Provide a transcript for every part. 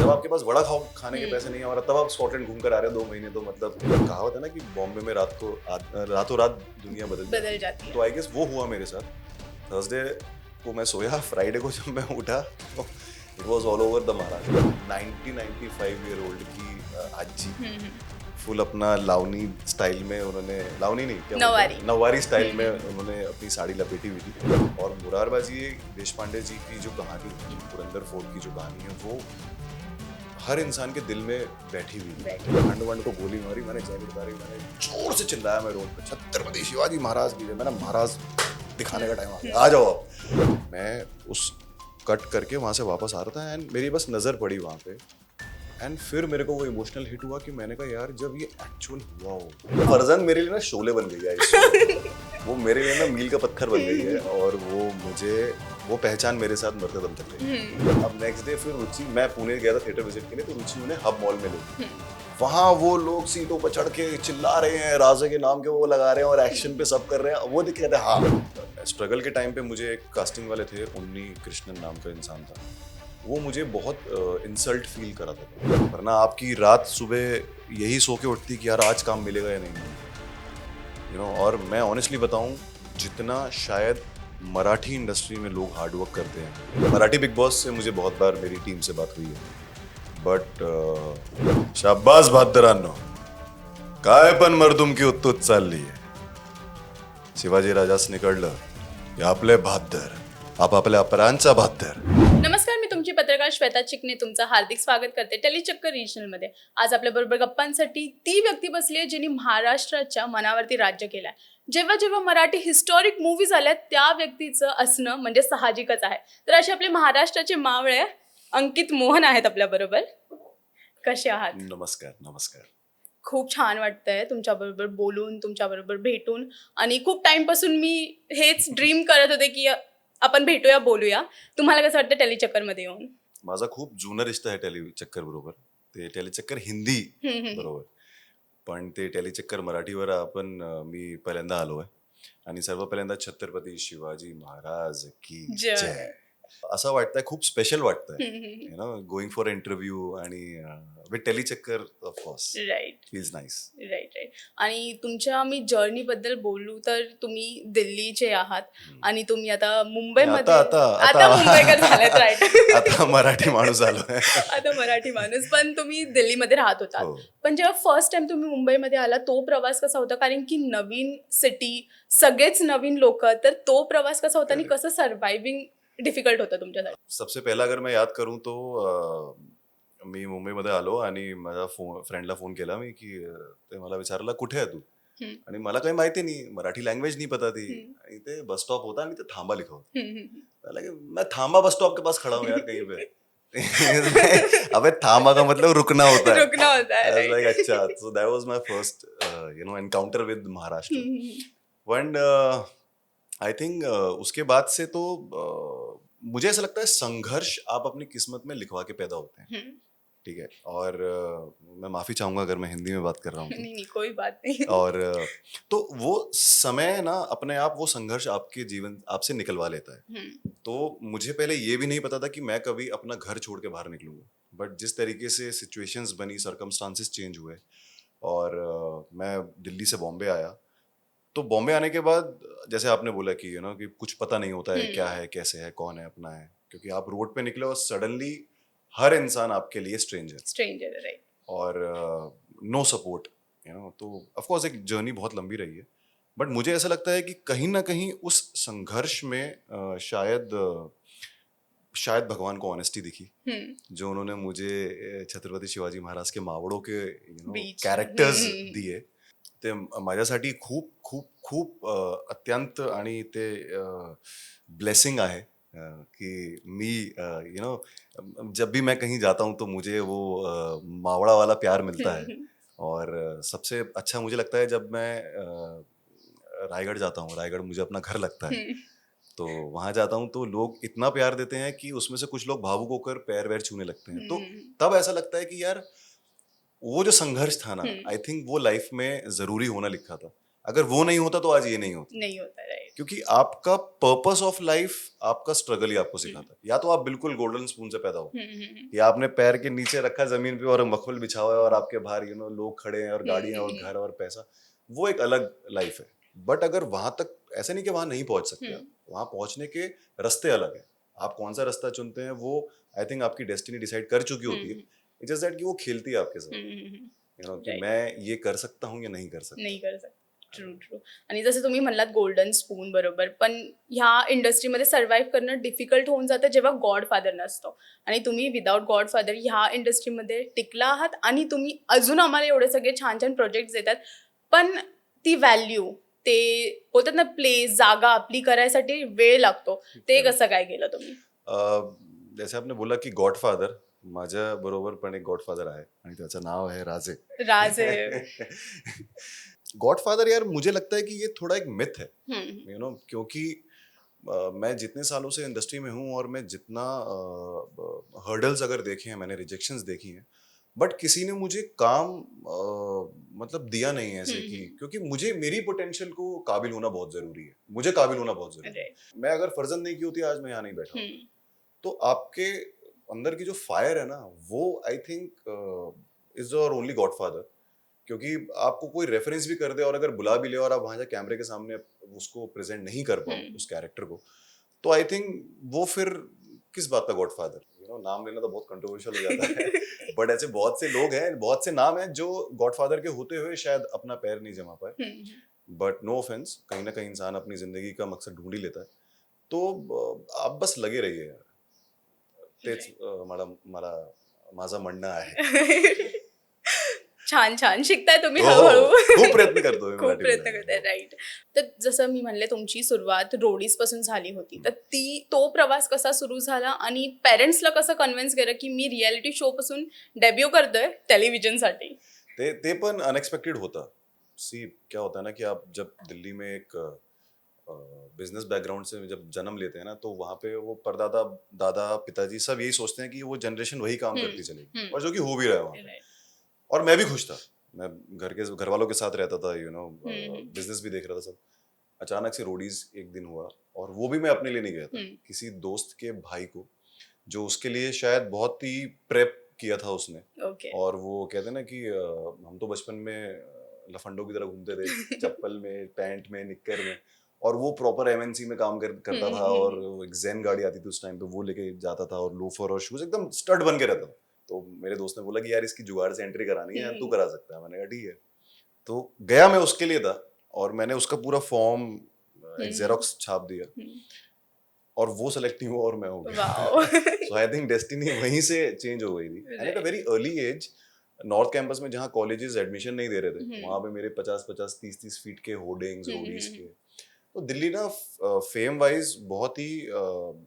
जब आपके पास वड़ा खाओ खाने के पैसे नहीं है और तब आप स्कॉटलैंड घूम कर आ रहे हो 2 महीने, तो मतलब कहावत है ना कि बॉम्बे में रातों रात दुनिया बदल जाती है। तो आई गेस वो हुआ मेरे साथ। थर्सडे को मैं सोया, फ्राइडे को जब मैं उठा तो it was all over the Maharashtra. 95 year old की आजी फुल अपना लावनी स्टाइल में, उन्होंने लावनी नहीं क्या नवारी। नवारी स्टाइल में उन्होंने अपनी साड़ी लपेटी हुई थी। और मुरारबाजी देशपांडे जी की जो कहानी है, पुरंदर फोर्ट की जो कहानी है, वो हर इंसान के दिल में बैठी हुई है। खंड वंड को गोली मारी, मैंने जैकेट उतारी, मैंने जोर से चिल्लाया मैं रोड पे, छत्रपति शिवाजी महाराज की जय। मैंने महाराज दिखाने का टाइम आ गया, आ जाओ आप। मैं उस कट करके वहां से वापस आ रहा था एंड मेरी बस नजर पड़ी वहां पे एंड फिर मेरे को वो इमोशनल हिट हुआ कि मैंने कहा यार जब ये एक्चुअल हुआ हो, फरजंद मेरे लिए ना शोले बन गई है। वो मेरे लिए ना मील का पत्थर बन गई है और वो पहचान मेरे साथ मरते दम तक रही। अब नेक्स्ट डे फिर रुचि, मैं पुणे गया था थिएटर विजिट के लिए, तो रुचि उन्हें हब मॉल में ले, वहाँ वो लोग सीटों पर चढ़ के चिल्ला रहे हैं, राजा के नाम के वो लगा रहे हैं और एक्शन पे सब कर रहे हैं। वो देख के कहते हैं हाँ। स्ट्रगल के टाइम पे मुझे एक कास्टिंग वाले थे, उन्नी कृष्णन नाम का इंसान था, वो मुझे बहुत इंसल्ट फील करा था। वरना आपकी रात सुबह यही सो के उठती कि यार आज काम मिलेगा या नहीं, और मैं ऑनेस्टली बताऊं, जितना शायद मराठी इंडस्ट्री में लोग हार्डवर्क करते हैं, मराठी बिग बॉस से मुझे बहुत बार मेरी टीम से बात हुई है, बट शाबास बहादरांनो, काय पण मर्दुमकी उत्तुत चालली आहे. शिवाजी राजास निकडलं की आपले बहादर, आपल्या अपरांचा बहादर. नमस्कार, मी तुमची पत्रकार श्वेता चिकणे तुमचं हार्दिक स्वागत करते टेलीचक्कर रिजनल मध्ये। आज आपल्या बरोबर गप्पांसाठी ती व्यक्ती बसली आहे जिने महाराष्ट्राच्या मनावरती राज्य केलंय। जेव्हा जेव्हा मराठी हिस्टॉरिक मूवीज आल्या त्या व्यक्तीचं असणं म्हणजे साहजिकच आहे। तर असे आपले महाराष्ट्राचे मावळे अंकित मोहन आहेत आपल्या बरोबर। कसे आहात? नमस्कार नमस्कार. खूप छान वाटतंय तुमच्याबरोबर बोलून, तुमच्याबरोबर भेटून, आणि खूप टाइम पासून मी हेच ड्रीम करत होते की आपण भेटूया, बोलूया। तुम्हाला कसं वाटतं टेलीचक्कर मध्ये येऊन? माझा खूप जुना रिश्ता आहे टेलीचक्कर बरोबर. ते टेलीचक्कर हिंदी बरोबर, पण ते टेलीचक्कर मराठीवर मी पहिल्यांदा आलोय आणि सर्व पहिल्यांदा छत्रपती शिवाजी महाराज की जय असं वाटतंय, खूप स्पेशल वाटतंय गोइंग फॉर इंटरव्ह्यू आणि with Tellychakkar of course right feels nice. Right right आणि तुमच्या मी जर्नी बद्दल बोलू तर तुम्ही दिल्लीचे आहात आणि तुम्ही आता मुंबईमध्ये आता मुंबईकर झालात. राईट. आता मराठी माणूस आलोय. आता मराठी माणूस, पण तुम्ही दिल्लीमध्ये राहत होता. हो. पण जेव्हा फर्स्ट टाइम तुम्ही मुंबईमध्ये आला तो प्रवास कसा होता? कारण की नवीन सिटी, सगळेच नवीन लोक, तर तो प्रवास कसा होता आणि कसं सर्व्हायव्हिंग डिफिकल्ट होतं तुमच्यासाठी? सबसे पहला अगर मैं याद करूं तो मी मुंबईमध्ये आलो आणि माझ्या फ्रेंडला फोन केला मी की ते मला विचारला कुठे आहे तू, आणि मला काही माहिती नाही, मराठी लैंग्वेज नहीं पता थी, आणि ते बस स्टॉप होता आणि ते थांबा लिखा होता. मैं थांबा बस स्टॉप के पास खड़ा हूँ यार कहीं पे. अबे थांबा का मतलब रुकना होता है. रुकना होता है. I was like, अच्छा. So that was my first encounter with Maharashtra. And I think उसके बाद से तो मुझे ऐसा लगता है संघर्ष आप अपनी किस्मत में लिखवा के पैदा होते हैं. ठीक है, और मैं माफी चाहूंगा अगर मैं हिंदी में बात कर रहा हूँ. नहीं, कोई बात नहीं. और तो वो समय ना अपने आप वो संघर्ष आपके जीवन आपसे निकलवा लेता है. तो मुझे पहले ये भी नहीं पता था कि मैं कभी अपना घर छोड़ के बाहर निकलूंगा, बट जिस तरीके से सिचुएशंस बनी, सर्कमस्टांसेस चेंज हुए और मैं दिल्ली से बॉम्बे आया, तो बॉम्बे आने के बाद जैसे आपने बोला कि कि कुछ पता नहीं होता है क्या है, कैसे है, कौन है, अपना है, क्योंकि आप रोड पे निकले और सडनली हर इंसान आपके लिए स्ट्रेंजर है. राइट. और नो सपोर्ट, तो ऑफ कोर्स एक जर्नी बहुत लंबी रही है, बट मुझे ऐसा लगता है कि कहीं ना कहीं उस संघर्ष में शायद भगवान को ऑनेस्टी दिखी, जो उन्होंने मुझे छत्रपती शिवाजी महाराज के मावड़ों के कैरेक्टर्स दिए, ते माझ्यासाठी खूप खूप खूप अत्यंत आणि ते ब्लेसिंग आहे कि मी जब भी मैं कहीं जाता हूँ तो मुझे वो मावड़ा वाला प्यार मिलता है. और सबसे अच्छा मुझे लगता है जब मैं रायगढ़ जाता हूँ, रायगढ़ मुझे अपना घर लगता है, तो वहां जाता हूँ तो लोग इतना प्यार देते हैं कि उसमें से कुछ लोग भावुक होकर पैर वैर छूने लगते हैं. तो तब ऐसा लगता है कि यार वो जो संघर्ष था ना, आई थिंक वो लाइफ में जरूरी होना लिखा था. अगर वो नहीं होता तो आज ये नहीं होता. राइट. क्योंकि आपका पर्पस ऑफ लाइफ आपका स्ट्रगल ही आपको सिखाता है। या तो आप बिल्कुल गोल्डन स्पून से पैदा हो, या आपने पैर के नीचे रखा जमीन पे और मखमल बिछा हुआ है और आपके बाहर लोग खड़े हैं और गाड़ियां और घर और पैसा, वो एक अलग लाइफ है। बट अगर वहां तक, ऐसे नहीं कि वहां नहीं पहुंच सकते आप, वहां पहुंचने के रास्ते अलग है। आप कौन सा रास्ता चुनते हैं वो आई थिंक आपकी डेस्टिनी डिसाइड कर चुकी होती है। इट्स जस्ट दैट कि वो खेलती है आपके साथ, कि राईट. मैं ये कर सकता हूँ या नहीं कर सकता। नाही करू शकत. True true. आणि जसं तुम्ही म्हणलात गोल्डन स्पून बरोबर, पण ह्या इंडस्ट्रीमध्ये सर्व्हाइव्ह करणं डिफिकल्ट होऊन जातं जेव्हा गॉडफादर नसतो. आणि तुम्ही विदाऊट गॉडफादर ह्या इंडस्ट्रीमध्ये टिकला आहात आणि तुम्ही अजून आम्हाला एवढे सगळे छान छान प्रोजेक्ट देतात. पण ती व्हॅल्यू, ते बोलतात ना प्लेस, जागा आपली करायसाठी वेळ लागतो. ते कसं काय केलं तुम्ही? जैसे आपने बोला की गॉडफादर, माझ्या बरोबर पण एक गॉडफादर आहे आणि त्याचं नाव आहे राजे. राज आहे. गॉडफादर यार, मुझे लगता है कि ये थोड़ा एक मिथ है, हम्म. क्योंकि मैं जितने सालों से इंडस्ट्री में हूँ और मैं जितना हर्डल्स अगर देखे हैं मैंने, रिजेक्शंस देखी हैं, बट किसी ने मुझे काम मतलब दिया नहीं है ऐसे कि, क्योंकि मुझे मेरी पोटेंशियल को काबिल होना बहुत जरूरी है, मुझे काबिल होना बहुत जरूरी है। Right. मैं अगर फर्जंद नहीं की होती आज मैं यहाँ नहीं बैठा हूँ। तो आपके अंदर की जो फायर है ना, वो I think is your only godfather. क्योंकि आपको कोई रेफरेंस भी कर दे और अगर बुला भी ले और आप वहां जाके कैमरे के सामने उसको प्रेजेंट नहीं कर पाओ उस कैरेक्टर को, तो आई थिंक वो फिर किस बात का गॉडफादर। नाम लेना तो बहुत कंट्रोवर्शियल हो जाता है, बट ऐसे बहुत से लोग हैं, बहुत से नाम हैं जो गॉडफादर के होते हुए शायद अपना पैर नहीं जमा पाए। बट नो ऑफेंस, कहीं ना कहीं इंसान अपनी जिंदगी का मकसद ढूंढ ही लेता है। तो आप बस लगे रहिए यार, तेच मला माझं म्हणणं आहे। छान छान शिकताय तुम्ही हो, हळूहळू. खूप प्रयत्न करतोय मी खूप मराठी प्रयत्न बोलायला. करताय. राईट. तर जसं मी म्हणले तुमची सुरुवात रोडीज पासून झाली होती, तर तो प्रवास कसा सुरू झाला आणि पेरेंट्सला कसं कन्व्हिन्स केलं की मी रियालिटी शो पासून डेब्यू करतोय टेलिव्हिजनसाठी? ते पण अनएक्सपेक्टेड होता। सी क्या होता है ना कि आप जब दिल्ली में एक बिजनेस बैकग्राउंड से जब जन्म लेते हैं ना, तो वहाँ पे वो परदादा, दादा, पिताजी सब यही सोचते हैं कि वो जनरेशन वही काम करती चलेगी, और जो कि हो भी रहा है वहाँ पे। राईट. और मैं भी खुश था, मैं घर वालों के साथ रहता था, बिजनेस भी देख रहा था सब। अचानक से रोडीज एक दिन हुआ, और वो भी मैं अपने लिए नहीं गया था, किसी दोस्त के भाई को, जो उसके लिए शायद बहुत ही प्रेप किया था उसने। ओके. और वो कहते हैं ना कि हम तो बचपन में लफंडों की तरह घूमते थे, चप्पल में, पैंट में, निक्कर में, और वो प्रॉपर एमएनसी में काम करता था, और वो एक जेन गाड़ी आती थी उस टाइम पे, वो लेके जाता था, और लोफर और शूज एकदम स्टड बन के रहता था। तो मेरे दोस्त ने बोला कि यार इसकी जुगाड़ से एंट्री करानी है, तू करा सकता है। मैंने कहा ठीक है। तो गया मैं उसके लिए था, और मैंने उसका पूरा फॉर्म एक जेरोक्स छाप दिया, और वो सेलेक्ट नहीं हुआ और मैं हो गया। Wow. So I think destiny वहीं से चेंज हो गई थी। And at a very early age, north campus में जहाँ कॉलेजेस एडमिशन नहीं दे रहे थे, वहां पे मेरे 50-50, 30-30 फीट के होर्डिंग्स, रोडीज के। तो दिल्ली ना फेम वाइज बहुत ही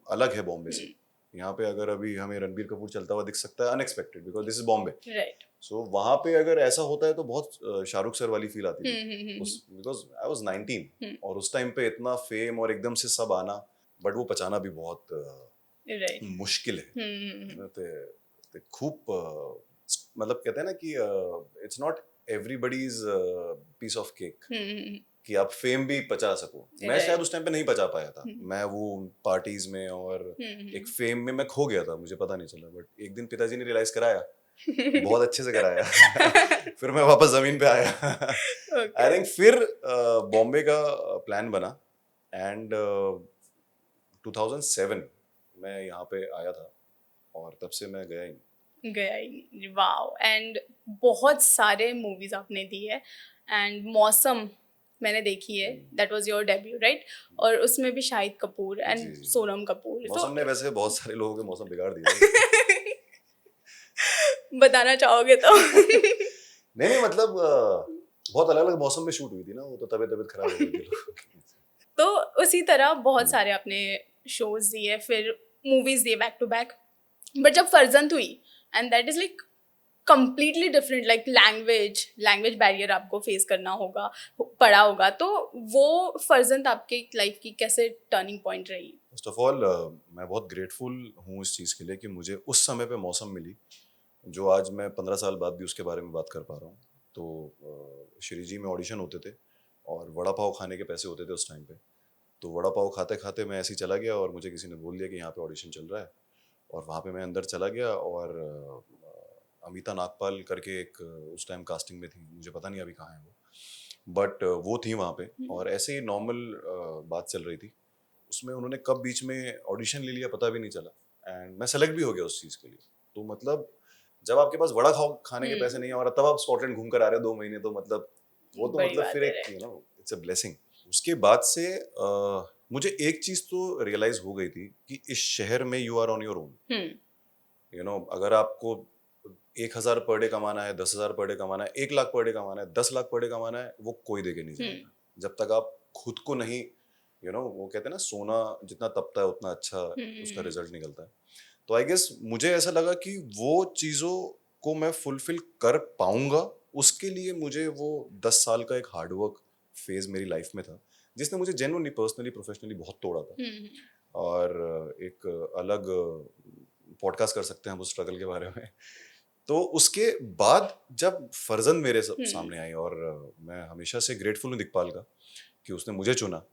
अलग है बॉम्बे से। यहाँ पे अगर अभी हमें रणबीर कपूर चलता हुआ दिख सकता है unexpected, because this is Bombay. Right. So वहां पे अगर ऐसा होता है तो बहुत शाहरुख सर वाली फील आती थी, बिकॉज आई वाज 19, और उस टाइम पे इतना फेम और एकदम से सब आना, बट वो पचाना भी बहुत राईट. मुश्किल है। ते खूप मतलब कहते हैं ना कि it's not everybody's piece of cake कि आप फेम भी पचा सको। मैं शायद उस टाइम पे नहीं पचा पाया था। मैं वो पार्टीज में और एक फेम में मैं खो गया था, मुझे पता नहीं चला। बट एक दिन पिताजी ने रियलाइज कराया, बहुत अच्छे से कराया। फिर मैं वापस जमीन पे आया। आई थिंक फिर बॉम्बे का प्लान बना, एंड 2007 मैं यहाँ पे आया था, और तब से मैं गया ही नहीं। गया ही नहीं. वाओ. एंड बहुत सारे मूवीज आपने दी है, एंड मौसम मैंने देखी है, that was your debut right? और उसमें भी शाहिद कपूर एंड सोनम कपूर. मौसम ने वैसे बहुत सारे लोगों के मौसम बिगाड़ दिए। बताना चाहोगे तो? नहीं मतलब बहुत अलग अलग मौसम में शूट हुई थी ना, वो तो तबीयत खराब हो गई थी। तो उसी तरह बहुत सारे आपने शोज दिए, फिर मूवीज दिए बैक टू बैक, बट जब फर्जंद हुई, and that is like completely different, like language barrier आपको फेस करना पड़ा होगा, तो वो फर्जंद आपके लाइफ की कैसे टर्निंग पॉइंट रही? फर्स्ट ऑफ ऑल मैं बहुत ग्रेटफुल हूँ इस चीज़ के लिए कि मुझे उस समय पे मौसम मिली, जो आज मैं 15 साल बाद भी उसके बारे में बात कर पा रहा हूँ। तो श्री जी में ऑडिशन होते थे, और वड़ा पाव खाने के पैसे होते थे उस टाइम पे। तो वड़ा पाव खाते खाते मैं ऐसे ही चला गया और मुझे किसी ने बोल दिया कि यहाँ पे ऑडिशन चल रहा है, और वहाँ पे मैं अंदर चला गया और अमिता नागपाल करके एक उस टाइम कास्टिंग में थी, मुझे पता नहीं अभी कहाँ है वो, बट वो थी वहाँ पे, और ऐसे ही नॉर्मल बात चल रही थी। उसमें उन्होंने कब बीच में ऑडिशन ले लिया पता भी नहीं चला, एंड मैं सेलेक्ट भी हो गया उस चीज़ के लिए। तो मतलब जब आपके पास वड़ा खाओ खाने के पैसे नहीं है और तब आप स्कॉटलैंड घूम कर आ रहे हो 2 महीने, तो मतलब वो तो बड़ी मतलब बात फिर है, एक right. It's a blessing. उसके बाद से मुझे एक चीज़ तो रियलाइज हो गई थी कि इस शहर में you are on your own. अगर आपको 1,000 पर डे कमाना है, 10,000 पर डे कमाना है, 1 लाख पर डे कमाना है, 10 लाख पर डे कमाना है, वो कोई दे के नहीं जाएगा जब तक आप खुद को नहीं वो कहते हैं ना, सोना जितना तपता है उतना अच्छा उसका रिजल्ट निकलता है। तो आई गेस मुझे ऐसा लगा कि वो चीज़ों को मैं फुलफिल कर पाऊंगा, उसके लिए मुझे वो 10 साल का एक हार्डवर्क फेज मेरी लाइफ में था, जिसने मुझे जेन्युइनली पर्सनली प्रोफेशनली बहुत तोड़ा था। और एक अलग पॉडकास्ट कर सकते हैं हम उस स्ट्रगल के बारे में। तो उसके बाद जब फर्जंद मेरे सामने आई, और मैं हमेशा से ग्रेटफुल हूँ दिक्पाल का कि उसने मुझे चुना,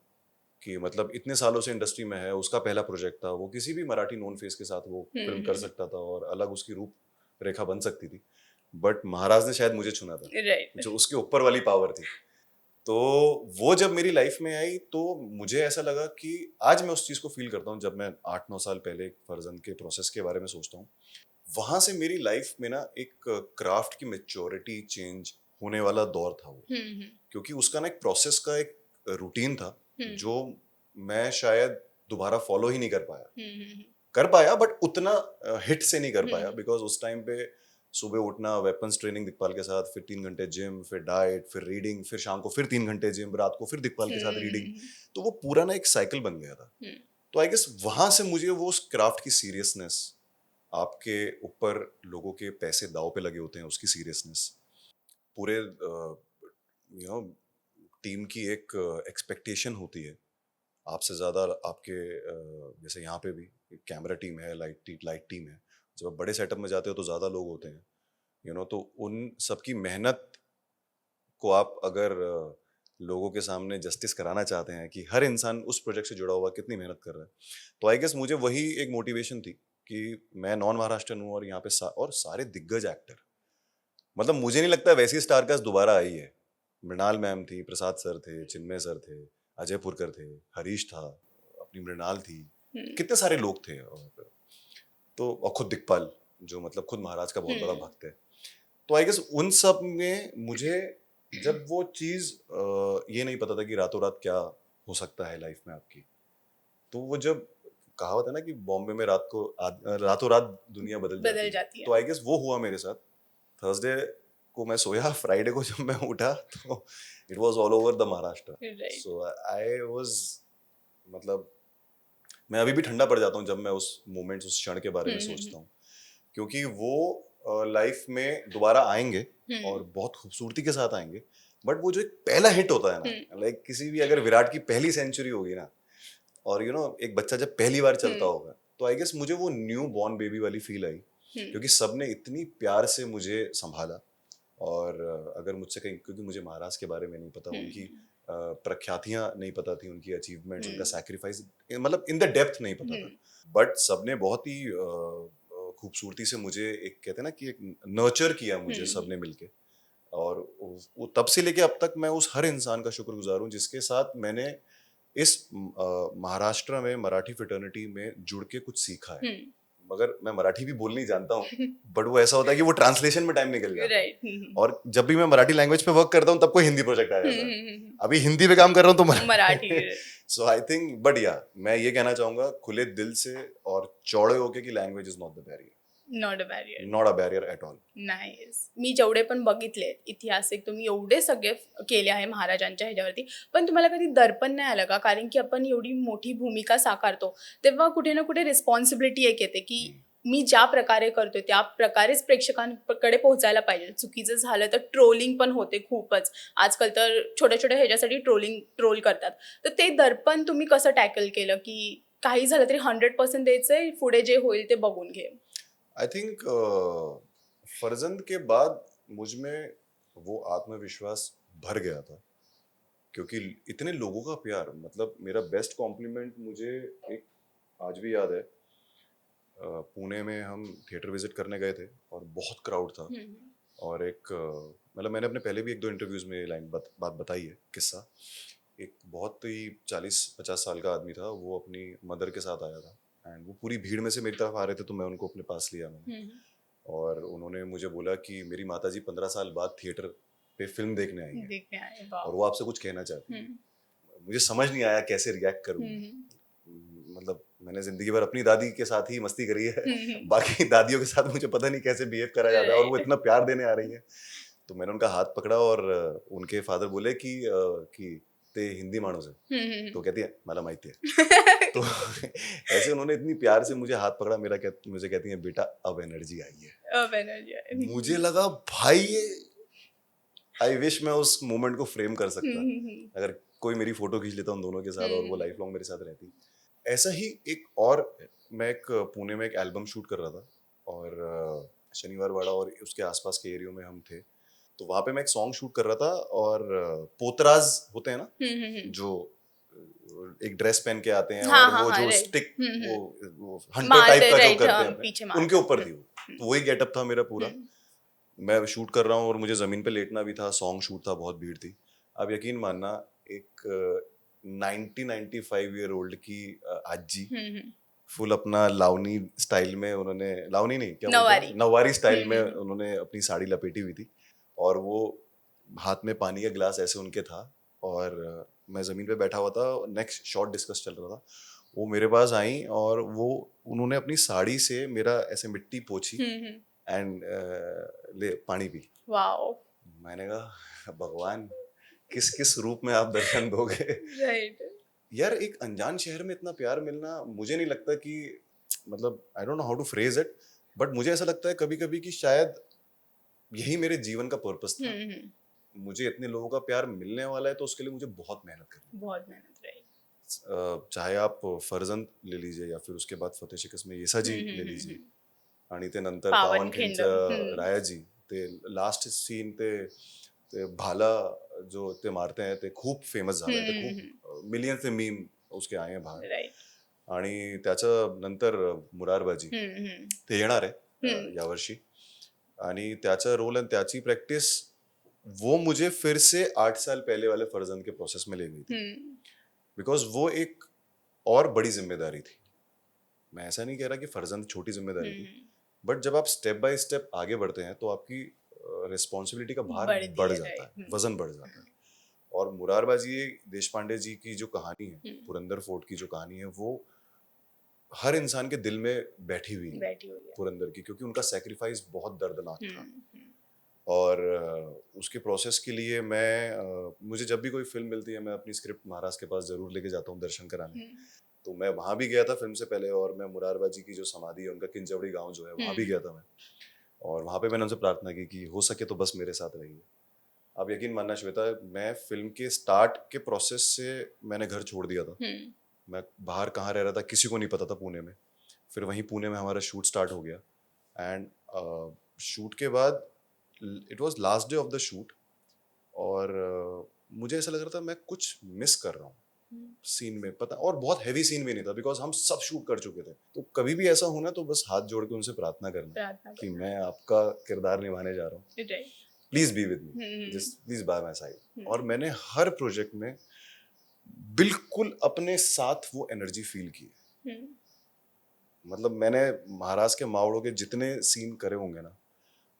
कि मतलब इतने सालों से इंडस्ट्री में है, उसका पहला प्रोजेक्ट था, वो किसी भी मराठी नॉन फेस के साथ वो फिल्म कर सकता था और अलग उसकी रूप रेखा बन सकती थी, बट महाराज ने शायद मुझे चुना था, राइट। जो उसके ऊपर वाली पावर थी। तो वो जब मेरी लाइफ में आई तो मुझे ऐसा लगा कि आज मैं उस चीज़ को फील करता हूँ, जब मैं 8-9 साल पहले फर्जंद के प्रोसेस के बारे में सोचता हूँ, वहां से मेरी लाइफ में ना एक क्राफ्ट की मेच्योरिटी चेंज होने वाला दौर था वो, क्योंकि उसका ना एक प्रोसेस का एक रूटीन था जो मैं शायद दोबारा फॉलो ही नहीं कर पाया, बट उतना हिट से नहीं कर पाया, बिकॉज उस टाइम पे सुबह उठना, वेपन्स ट्रेनिंग दिक्पाल के साथ, फिर 3 घंटे जिम, फिर डाइट, फिर रीडिंग, फिर शाम को फिर 3 घंटे जिम, रात को फिर दिक्पाल के साथ रीडिंग, तो वो पूरा ना एक साइकिल बन गया था। तो आई गेस वहां से मुझे वो उस क्राफ्ट की सीरियसनेस, आपके ऊपर लोगों के पैसे दाव पे लगे होते हैं उसकी सीरियसनेस, पूरे टीम की एक एक्सपेक्टेशन होती है आपसे ज़्यादा, आपके जैसे यहाँ पे भी कैमरा टीम है, लाइट टीम है, जब आप बड़े सेटअप में जाते हो तो ज़्यादा लोग होते हैं, तो उन सबकी मेहनत को आप अगर लोगों के सामने जस्टिस कराना चाहते हैं कि हर इंसान उस प्रोजेक्ट से जुड़ा हुआ कितनी मेहनत कर रहा है, तो आई गेस मुझे वही एक मोटिवेशन थी कि मैं नॉन महाराष्ट्रन हूँ और यहाँ पे और सारे दिग्गज एक्टर, मतलब मुझे नहीं लगता वैसी स्टारकास्ट दोबारा आई है। मृणाल मैम थी, प्रसाद सर थे, चिन्मय सर थे, अजय पुरकर थे, हरीश था, अपनी मृणाल थी, कितने सारे लोग थे, और खुद दिक्पाल जो मतलब खुद महाराज का बहुत बड़ा भक्त है। तो आई गेस उन सब में मुझे जब वो चीज ये नहीं पता था कि रातों रात क्या हो सकता है लाइफ में आपकी, तो वो जब कहावत है ना कि बॉम्बे में रातों रात दुनिया बदल जाती है, तो आई गेस वो हुआ मेरे साथ। थर्सडे को मैं सोया, फ्राइडे को जब मैं उठा तो it was all over the Maharashtra. So I was, मतलब मैं अभी भी ठंडा पड़ जाता हूँ जब मैं उस मोमेंट, उस क्षण के बारे में सोचता हूँ, क्योंकि वो लाइफ में दोबारा आएंगे और बहुत खूबसूरती के साथ आएंगे, बट वो जो एक पहला हिट होता है ना, लाइक किसी भी, अगर विराट की पहली सेंचुरी होगी ना, और एक बच्चा जब पहली बार चलता होगा, तो आई गेस मुझे वो न्यू बॉर्न बेबी वाली फील आई, क्योंकि सबने इतनी प्यार से मुझे संभाला। और अगर मुझसे कहीं, क्योंकि मुझे महाराज के बारे में नहीं पता, उनकी प्रख्यातियां नहीं पता थी, उनकी अचीवमेंट्स, उनका सैक्रिफाइस मतलब इन द डेप्थ नहीं पता था, बट सबने बहुत ही खूबसूरती से मुझे, एक कहते हैं ना कि एक नर्चर किया मुझे सबने मिलके, और वो तब से लेके अब तक मैं उस हर इंसान का शुक्रगुजार हूँ जिसके साथ मैंने इस महाराष्ट्र में मराठी फ्रेटर्निटी में जुड़ के कुछ सीखा है। मगर मैं मराठी भी बोलनी जानता हूँ, बट वो ऐसा होता है कि वो ट्रांसलेशन में टाइम निकल जाता है, और जब भी मैं मराठी लैंग्वेज पे वर्क करता हूँ तब कोई हिंदी प्रोजेक्ट आ जाता है, अभी हिंदी पे काम कर रहा हूँ तो मराठी। सो आई थिंक, बट या मैं ये कहना चाहूंगा खुले दिल से और चौड़े होके कि language is not the barrier, not a barrier at all. Nice. मी जेवढे पण बघितले इतिहासिक, तुम्ही एवढे सगळे केले आहे महाराजांच्या ह्याच्यावरती, पण तुम्हाला कधी दर्पण नाही आलं का? कारण की आपण एवढी मोठी भूमिका साकारतो तेव्हा कुठे ना कुठे रिस्पॉन्सिबिलिटी एक येते की मी ज्या प्रकारे करतोय त्या प्रकारेच प्रेक्षकांकडे पोहोचायला पाहिजे. चुकीचं झालं तर ट्रोलिंग पण होते खूपच. आजकाल तर छोट्या छोट्या ह्याच्यासाठी ट्रोल करतात. तर ते दर्पण तुम्ही कसं टॅकल केलं की काही झालं तरी 100% द्यायचंय, पुढे जे होईल ते बघून घे? आई थिंक फर्जंद के बाद मुझ में वो आत्मविश्वास भर गया था क्योंकि इतने लोगों का प्यार, मतलब मेरा बेस्ट कॉम्प्लीमेंट मुझे एक आज भी याद है। पुणे में हम थिएटर विजिट करने गए थे और बहुत क्राउड था। और एक मतलब मैंने अपने पहले भी एक दो इंटरव्यूज में बात बताई है, किस्सा। एक बहुत ही 40-50 साल का आदमी था, वो अपनी मदर के साथ आया था एंड वो पूरी भीड़ में से मेरी तरफ आ रहे थे, तो मैं उनको अपने पास लिया मैंने। और उन्होंने मुझे बोला कि मेरी माताजी 15 साल बाद थिएटर पे फिल्म देखने आई हैं देखने आए, और वो आपसे कुछ कहना चाहती हैं। मुझे समझ नहीं आया कैसे रिएक्ट करूं। मतलब मैंने जिंदगी भर अपनी दादी के साथ ही मस्ती करी है, बाकी दादियों के साथ मुझे पता नहीं कैसे बिहेव करा जाता है, और वो इतना प्यार देने आ रही है। तो मैंने उनका हाथ पकड़ा और उनके फादर बोले कि ते हिंदी मानो से, तो कहती है मला माहिती है। तो ऐसे उन्होंने इतनी प्यार से मुझे हाथ पकड़ा, मुझे कहती है बेटा अब एनर्जी आई है। अब एनर्जी आई। मुझे लगा भाई ये आई विश मैं उस मोमेंट को फ्रेम कर सकता, अगर कोई मेरी फोटो खींच लेता उन दोनों के साथ और वो लाइफ लॉन्ग मेरे साथ रहती। ऐसा ही एक और, मैं एक पुणे में एक एल्बम शूट कर रहा था और शनिवार वाड़ा और उसके आसपास के एरियो में हम थे, तो वहां पे मैं एक सॉन्ग शूट कर रहा था और पोतराज होते हैं ना, जो एक ड्रेस पहन के आते हैं और वो जो स्टिक वो हंटर टाइप का जो करते हैं उनके ऊपर थी वो, तो वही गेटअप था मेरा पूरा। मैं शूट कर रहा हूँ और मुझे जमीन पे लेटना भी था, सॉन्ग शूट था, बहुत भीड़ थी। अब यकीन मानना, एक 90-95 ईयर ओल्ड की आजी फुल अपना लावनी स्टाइल में, उन्होंने लावनी नहीं क्या नवारी नवारी स्टाइल में उन्होंने अपनी साड़ी लपेटी हुई थी और वो हाथ में पानी का गिलास ऐसे उनके था और मैं जमीन पे बैठा हुआ था। नेक्स्ट शॉट डिस्कस चल रहा था, वो मेरे पास आई और वो उन्होंने अपनी साड़ी से मेरा ऐसे मिट्टी पोंछी एंड ले पानी पी। वाओ। मैंने कहा भगवान किस किस रूप में आप दर्शन दोगे। राइट। यार एक अनजान शहर में इतना प्यार मिलना, मुझे नहीं लगता कि, मतलब I don't know how to phrase it, but मुझे ऐसा लगता है कभी कभी कि शायद यही मेरे जीवन का पर्पस था। मुझे इतने लोगों का प्यार मिलने वाला है तो उसके लिए मुझे बहुत मेहनत करनी, बहुत मेहनत रही। चाहे आप फर्जंद ले लीजिए या फिर उसके बाद फतेह शिकस्त में येसाजी ले लीजिए, आणि ते नंतर पावनखिंडचं रायाजी, ते लास्ट सीन ते भाला जो ते मारते हैं ते खूप फेमस झालंय, ते खूप मिलियनचे मीम उसके आए हैं बाहेर। आणि त्याचं नंतर मुरारबाजी ते येणार आहे यावर्षी, आणि त्याचा रोल आणि त्याची प्रैक्टिस वो मुझे फिर से 8 साल पहले वाले फर्जंद के प्रोसेस में ले गई थी, बिकॉज वो एक और बड़ी जिम्मेदारी थी। मैं ऐसा नहीं कह रहा कि फर्जंद छोटी जिम्मेदारी थी, बट जब आप स्टेप बाय स्टेप आगे बढ़ते हैं तो आपकी रिस्पॉन्सिबिलिटी का भार बढ़ जाता है, वजन बढ़ जाता है। और मुरारबाजी देशपांडे जी की जो कहानी है, पुरंदर फोर्ट की जो कहानी है, वो हर इंसान के दिल में बैठी हुई है पुरंदर की, क्योंकि उनका सैक्रिफाइस बहुत दर्दनाक था। और उसके प्रोसेस के लिए मुझे जब भी कोई फिल्म मिलती है मैं अपनी स्क्रिप्ट महाराज के पास जरूर लेके जाता हूँ दर्शन कराने। तो मैं वहाँ भी गया था फिल्म से पहले, और मैं मुरारबाजी की जो समाधि है, उनका किंजवड़ी गांव जो है, वहाँ भी गया था मैं, और वहाँ पे मैंने उनसे प्रार्थना की कि हो सके तो बस मेरे साथ रहिए। आप यकीन मानना श्वेता, मैं फिल्म के स्टार्ट के प्रोसेस से मैंने घर छोड़ दिया था। मैं बाहर कहाँ रह रहा था किसी को नहीं पता था पुणे में। फिर वहीं पुणे में हमारा शूट स्टार्ट हो गया एंड शूट के बाद it was last day of the shoot, और मुझे ऐसा लग रहा था मैं कुछ मिस कर रहा हूँ सीन में, पता, और बहुत हैवी सीन भी नहीं था बिकॉज हम सब शूट कर चुके थे। तो कभी भी ऐसा होना तो बस हाथ जोड़ के उनसे प्रार्थना करना कि मैं आपका किरदार निभाने जा रहा हूँ, please be with me, just please by my side. और मैंने हर प्रोजेक्ट में बिल्कुल अपने साथ वो एनर्जी फील की। मतलब मैंने महाराज के मावड़ों के जितने सीन करे होंगे ना,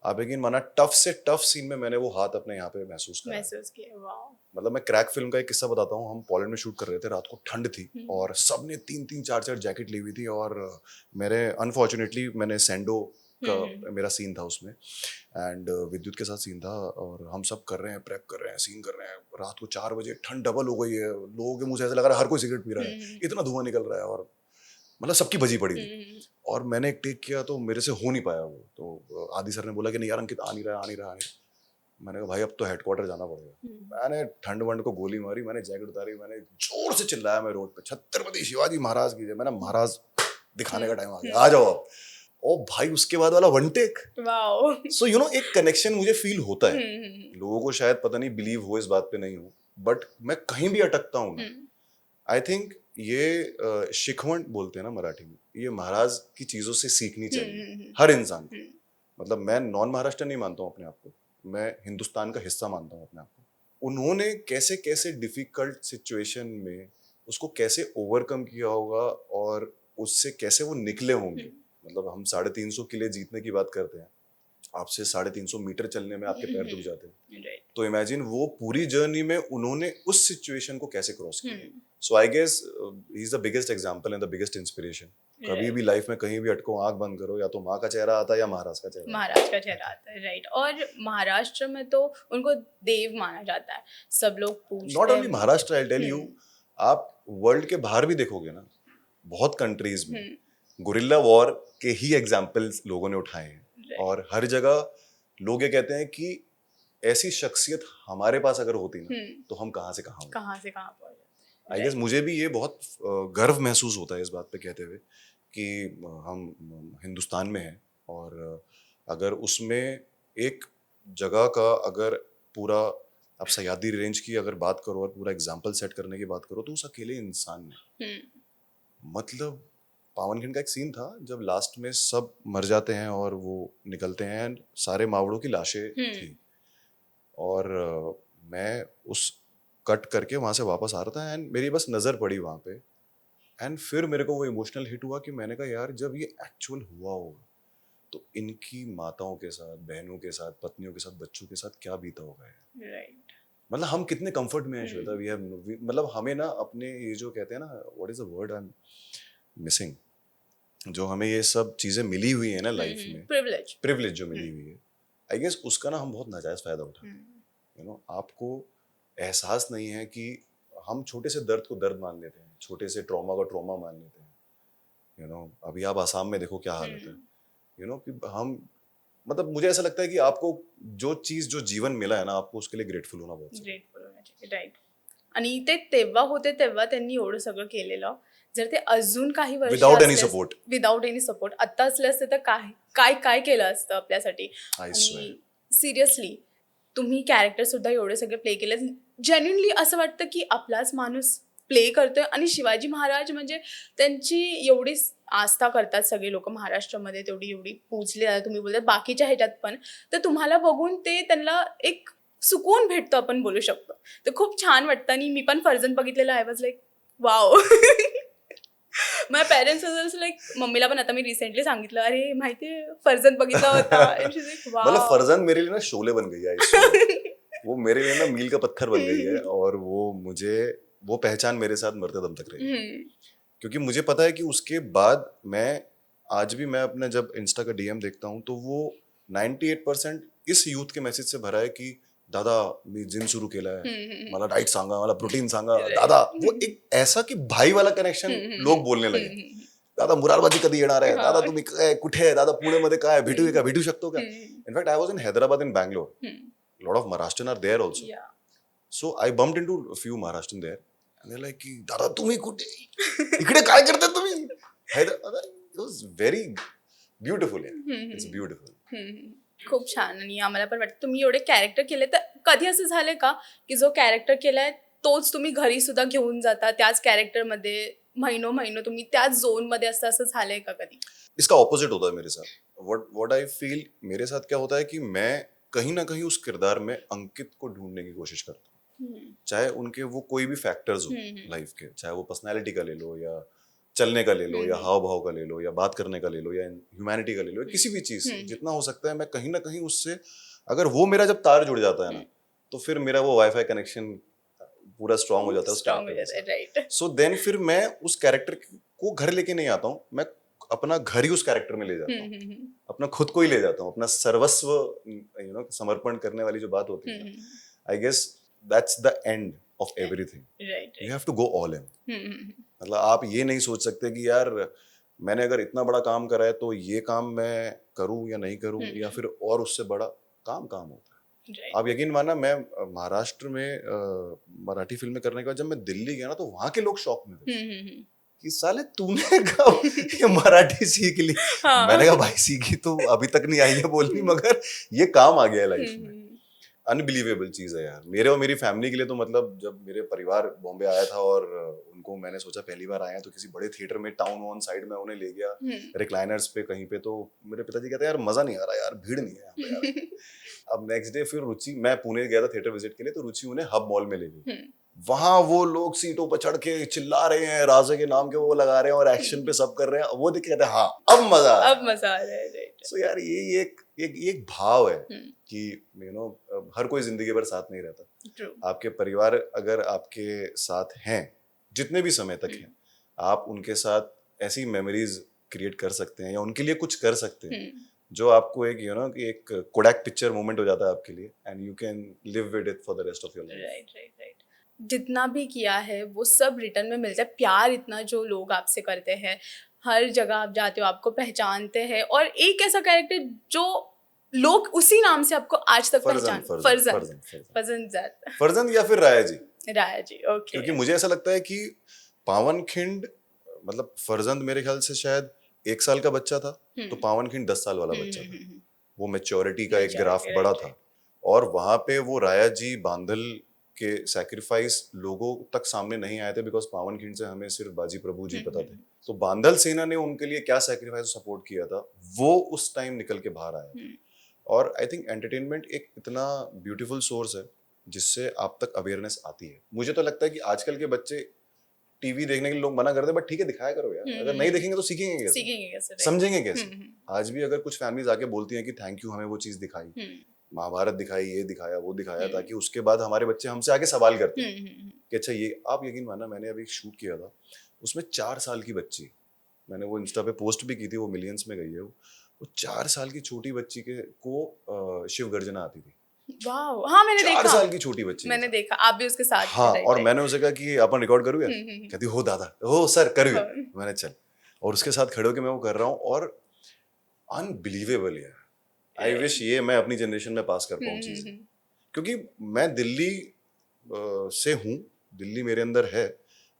आप यकीन माना टफ से टफ सीन में मैंने वो हाथ अपने यहाँ पे महसूस किया। वाओ। मतलब मैं क्रैक फिल्म का एक किस्सा बताता हूँ। हम पोलैंड में शूट कर रहे थे, रात को ठंड थी और सबने 3-3 4-4 जैकेट ली हुई थी, और मेरे अनफॉर्चुनेटली मैंने सैंडो का मेरा सीन था उसमें, एंड विद्युत के साथ सीन था, और हम सब कर रहे हैं, प्रेप कर रहे हैं, सीन कर रहे हैं। रात को 4 बजे ठंड डबल हो गई है, लोगों के मुंह से ऐसा लग रहा है हर कोई सिगरेट पी रहा है, इतना धुआं निकल रहा है, और मतलब सबकी बजी पड़ी थी। और मैंने एक टेक किया तो मेरे से हो नहीं पाया वो, तो आदि सर ने बोला कि नहीं यार अंकित आ नहीं रहा। मैंने कहा भाई अब तो हेडक्वार्टर जाना पड़ेगा। मैंने ठंड वंड को गोली मारी, मैंने जैकेट उतारी, मैंने जोर से चिल्लाया मैं रोड पे, छत्रपति शिवाजी महाराज की जय। मैंने महाराज दिखाने का टाइम आ गया, आ जाओ अब। ओ भाई उसके बाद वाला one take, so you know एक कनेक्शन मुझे फील होता है। लोगों को शायद पता नहीं बिलीव हो इस बात पे नहीं हो, बट मैं कहीं भी अटकता हूँ ना, आई थिंक ये शिकवण बोलते हैं ना मराठी में, ये महाराज की चीजों से सीखनी चाहिए हर इंसान को। मतलब मैं नॉन महाराष्ट्र नहीं मानता हूँ अपने आप को, मैं हिंदुस्तान का हिस्सा मानता हूँ अपने आप को। उन्होंने कैसे कैसे डिफिकल्ट सिचुएशन में उसको कैसे ओवरकम किया होगा और उससे कैसे वो निकले होंगे। मतलब हम 350 किले जीतने की बात करते हैं, आपसे 350 मीटर चलने में आपके पैर दुख जाते हैं, तो इमेजिन वो पूरी जर्नी में उन्होंने उस सिचुएशन को कैसे क्रॉस किया। So I guess he is the biggest example and the biggest inspiration. कभी भी लाइफ में कहीं भी अटको, आंख बंद करो, या तो माँ का चेहरा आता है या महाराज का चेहरा, महाराज का चेहरा आता है, राइट। और महाराष्ट्र में तो उनको देव माना जाता है, सब लोग पूछते हैं। Not only Maharashtra, I tell you, आप वर्ल्ड के बाहर भी देखोगे ना, बहुत कंट्रीज में गुरिल्ला वॉर के ही एग्जाम्पल्स लोगों ने उठाए हैं। और हर जगह लोग ये कहते हैं कि ऐसी शख्सियत हमारे पास अगर होती ना तो हम कहाँ से कहाँ पहुंच जाते। आई गेस मुझे भी ये बहुत गर्व महसूस होता है इस बात पे कहते हुए कि हम हिंदुस्तान में हैं, और अगर उसमें एक जगह का अगर पूरा आप सह्याद्री रेंज की अगर बात करो और पूरा एग्जाम्पल सेट करने की बात करो, तो उस अकेले इंसान ने, मतलब पावनखिंड का एक सीन था जब लास्ट में सब मर जाते हैं और वो निकलते हैं एंड सारे मावड़ों की लाशें थी, और मैं उस कट करके वहां से वापस आ रहा था एंड मेरी बस नजर पड़ी वहां पे, एंड फिर मेरे को वो इमोशनल हिट हुआ कि मैंने कहा यार जब ये एक्चुअल हुआ होगा तो इनकी माताओं के साथ, बहनों के साथ, पत्नियों के साथ, बच्चों के साथ क्या बीता होगा। राइट। मतलब हम कितने कंफर्ट में हैं श्वेता, वी हैव, मतलब हमें ना अपने ये जो कहते हैं ना, what is the word I am missing, जो हमें ये सब चीजें मिली हुई है ना लाइफ में, प्रिविलेज जो मिली हुई है, आई गेस उसका ना हम बहुत नाजायज फायदा उठाते हैं। यू नो, आपको एहसास नहीं है कि हम छोटे से दर्द को दर्द मान लेते हैं, छोटे से ट्रॉमा को ट्रॉमा मान लेते हैं। यू नो, अभी आप आसाम में देखो क्या हालत है। यू नो, कि हम, मतलब मुझे ऐसा लगता है कि आपको जो चीज, जो जीवन मिला है ना, आपको उसके लिए ग्रेटफुल होना बहुत ग्रेटफुल होना चाहिए, राईट। आणि ते तेव्हा होते तेव्हा त्यांनी एवढं सगळं केलेलं, जर ते अजून काही वर्ष विदाउट एनी सपोर्ट आता असले असते तर काय काय काय केलं असतं आपल्यासाठी। आणि सिरियसली तुम्ही कॅरेक्टर सुद्धा एवढे सगळे प्ले केले, जेन्युइनली असं वाटतं की आपलाच माणूस प्ले करतोय। आणि शिवाजी महाराज म्हणजे त्यांची एवढी आस्था करतात सगळे लोक महाराष्ट्रामध्ये, तेवढी एवढी पूजले जातात, तुम्ही बोलतात बाकीच्या ह्याच्यात पण, तर तुम्हाला बघून ते त्यांना एक सुकून भेटतो आपण बोलू शकतो, तर खूप छान वाटतं। आणि मी पण फर्जंद बघितलेलं, आय वॉज लाईक वाव। माझ्या पेरेंट्स लाईक, मम्मीला पण आता मी रिसेंटली सांगितलं, अरे माहितीये फर्जंद बघितला होता, मतलब फर्जंद मेरे लिए ना शोले बन गई है। वो मेरे लिए ना मील का पत्थर बन गई है, और वो मुझे, वो पहचान मेरे साथ मरते दम तक रही, क्योंकि मुझे पता है कि उसके बाद मैं आज भी, मैं अपने जब इंस्टा का डीएम देखता हूँ तो वो 98% इस यूथ के मैसेज से भरा है कि दादा मी जिम सुरू केला है, मला डाइट सांगा, मला प्रोटीन सांगा दादा। वो एक ऐसा कि भाई वाला कनेक्शन लोग बोलने लगे, दादा मुरारबाजी कधी येणार आहे, दादा तुम्ही काय कुठे आहे, दादा पुण्यामध्ये काय भेटू का, भेटू शकतो का। In fact I was in Hyderabad in Bangalore, lot of Maharashtrian are there also, so I bumped into few Maharashtrian there and they like की दादा तुम्ही कुठे, इकडे काय करता तुम्ही। Hyderabad, it was very beautiful, it's beautiful. खूप छान। आणि आम्हाला पण वाटतं तुम्ही एवढे कॅरेक्टर केले, तर कधी असं झाले का की जो कॅरेक्टर केलाय तोच तुम्ही घरी सुद्धा घेऊन जाता, त्याच कॅरेक्टरमध्ये महीनों तुम्ही त्याच झोन मध्ये असता, असं झालंय का कधी? इसका ऑपोजिट होता है मेरे साथ। व्हाट आई फील, मेरे साथ क्या होता है कि मैं कहीं ना कहीं उस किरदार में अंकित को ढूंढने की कोशिश करता हूँ, चाहे उनके वो कोई भी फैक्टर्स हो लाइफ के, चाहे वो पर्सनैलिटी का ले लो, या चलने का ले लो, या हाव भाव का ले लो, या बात करने का ले लो, या ह्यूमैनिटी का ले लो, किसी भी चीज से जितना हो सकता है मैं कहीं ना कहीं उससे, अगर वो मेरा जब तार जुड़ जाता है ना, तो फिर मेरा वो वाईफाई कनेक्शन पूरा स्ट्रांग हो जाता है, राइट। सो देन फिर मैं उस कैरेक्टर को घर लेके नहीं आता हूँ, मैं अपना घर ही उस कैरेक्टर में ले जाता हूँ, अपना खुद को ही ले जाता हूँ, अपना सर्वस्व, यू नो, समर्पण करने वाली जो बात होती है, I guess that's the end of everything, you have to go all in. मतलब आप ये नहीं सोच सकते कि यार मैंने अगर इतना बड़ा काम करा है तो ये काम मैं करूं या नहीं करूं, या फिर और उससे बड़ा काम होता है। आप यकीन मानना, मैं महाराष्ट्र में मराठी फिल्में करने के बाद जब मैं दिल्ली गया ना, तो वहां के लोग शॉक में थे कि साले तूने कब ये मराठी सीख ली। मैंने कहा भाई सीखी तो अभी तक नहीं आई है बोलनी, मगर ये काम आ गया है लाइफ में। अनबिलीवेबल चीज है यार, मेरे और मेरी फैमिली के लिए तो मतलब जब मेरे परिवार बॉम्बे आया था और उनको मैंने सोचा पहली बार आए हैं तो किसी बड़े थिएटर में टाउन वन साइड में उन्हें ले गया रिक्लाइनर्स पे कहीं पे, तो मेरे पिताजी कहते हैं यार मजा नहीं आ रहा यार, भीड़ नहीं है यहाँ पे यार। अब नेक्स्ट डे फिर रुचि, मैं पुणे गया था थिएटर विजिट के लिए, तो रुचि उन्हें हब मॉल में ले गई। वहां वो लोग सीटों पर चढ़ के चिल्ला रहे हैं, राजा के नाम के वो लगा रहे हैं और एक्शन पे सब कर रहे हैं, वो देख के कहते हैं हाँ अब मजा आ रहा है, अब मजा आ रहा है, राइट। सो यार ये एक भाव है कि यू नो हर कोई जिंदगी भर साथ नहीं रहता। ट्रू। आपके परिवार अगर आपके साथ हैं जितने भी समय तक हैं, आप उनके साथ ऐसी मेमोरीज क्रिएट कर सकते हैं या उनके लिए कुछ कर सकते हैं जो आपको एक कि एक कोडैक पिक्चर मोमेंट हो जाता है आपके लिए, and you can live with it for the rest of your life. Right right right. जितना भी किया है वो सब रिटर्न में मिलता है, प्यार इतना जो लोग आपसे करते हैं, हर जगह आप जाते हो आपको पहचानते हैं, और एक ऐसा कैरेक्टर जो लोग उसी नाम से आपको आज तक पहचान, फरजंद या फिर राया जी। राया जी, ओके। क्योंकि मुझे ऐसा लगता है कि पावनखिंड मतलब फरजंद मेरे ख्याल से शायद 1 साल का बच्चा था, तो पावनखिंड 10 साल वाला बच्चा था। वो मैच्योरिटी का एक ग्राफ बड़ा था, और वहां पे वो राया जी बांधल के सैक्रिफाइस लोगों तक सामने नहीं आए थे बिकॉज पावनखिंड से हमें सिर्फ बाजी प्रभु जी पता थे। तो बांधल सेना ने उनके लिए क्या सैक्रिफाइस सपोर्ट किया था वो उस टाइम निकल के बाहर आया। और आई थिंक एंटरटेनमेंट एक इतना ब्यूटीफुल सोर्स है जिससे आप तक अवेयरनेस आती है। मुझे तो लगता है कि आजकल के बच्चे टीवी देखने के लिए लोग मना करते हैं, बट ठीक है दिखाया करो यार, अगर नहीं देखेंगे तो सीखेंगे कैसे, समझेंगे कैसे। आज भी अगर कुछ फैमिलीज आके बोलती हैं कि थैंक यू हमें वो चीज दिखाई, महाभारत दिखाई, ये दिखाया वो दिखाया, ताकि उसके बाद हमारे बच्चे हमसे आके सवाल करते हैं कि अच्छा ये, आप यकीन मानना मैंने अभी शूट किया था उसमें 4 साल की बच्ची, मैंने वो इंस्टा पे पोस्ट भी की थी, वो मिलियंस में गई है, वो 4 साल की छोटी बच्ची को शिव गर्जना आती थी। वाओ, हाँ मैंने देखा, 4 साल की छोटी बच्ची, मैंने देखा, आप भी उसके साथ हाँ, और मैंने उसे कहा कि अपन रिकॉर्ड करूँ यार, कहती हो दादा, हो सर करूँ, मैंने चल, और उसके साथ खड़े होकर मैं वो कर रहा हूँ, और अनबिलीवेबल यार। आई विश ये मैं अपनी जनरेशन में पास कर पाऊँ चीज़ें, क्योंकि मैं दिल्ली से हूँ, दिल्ली मेरे अंदर है,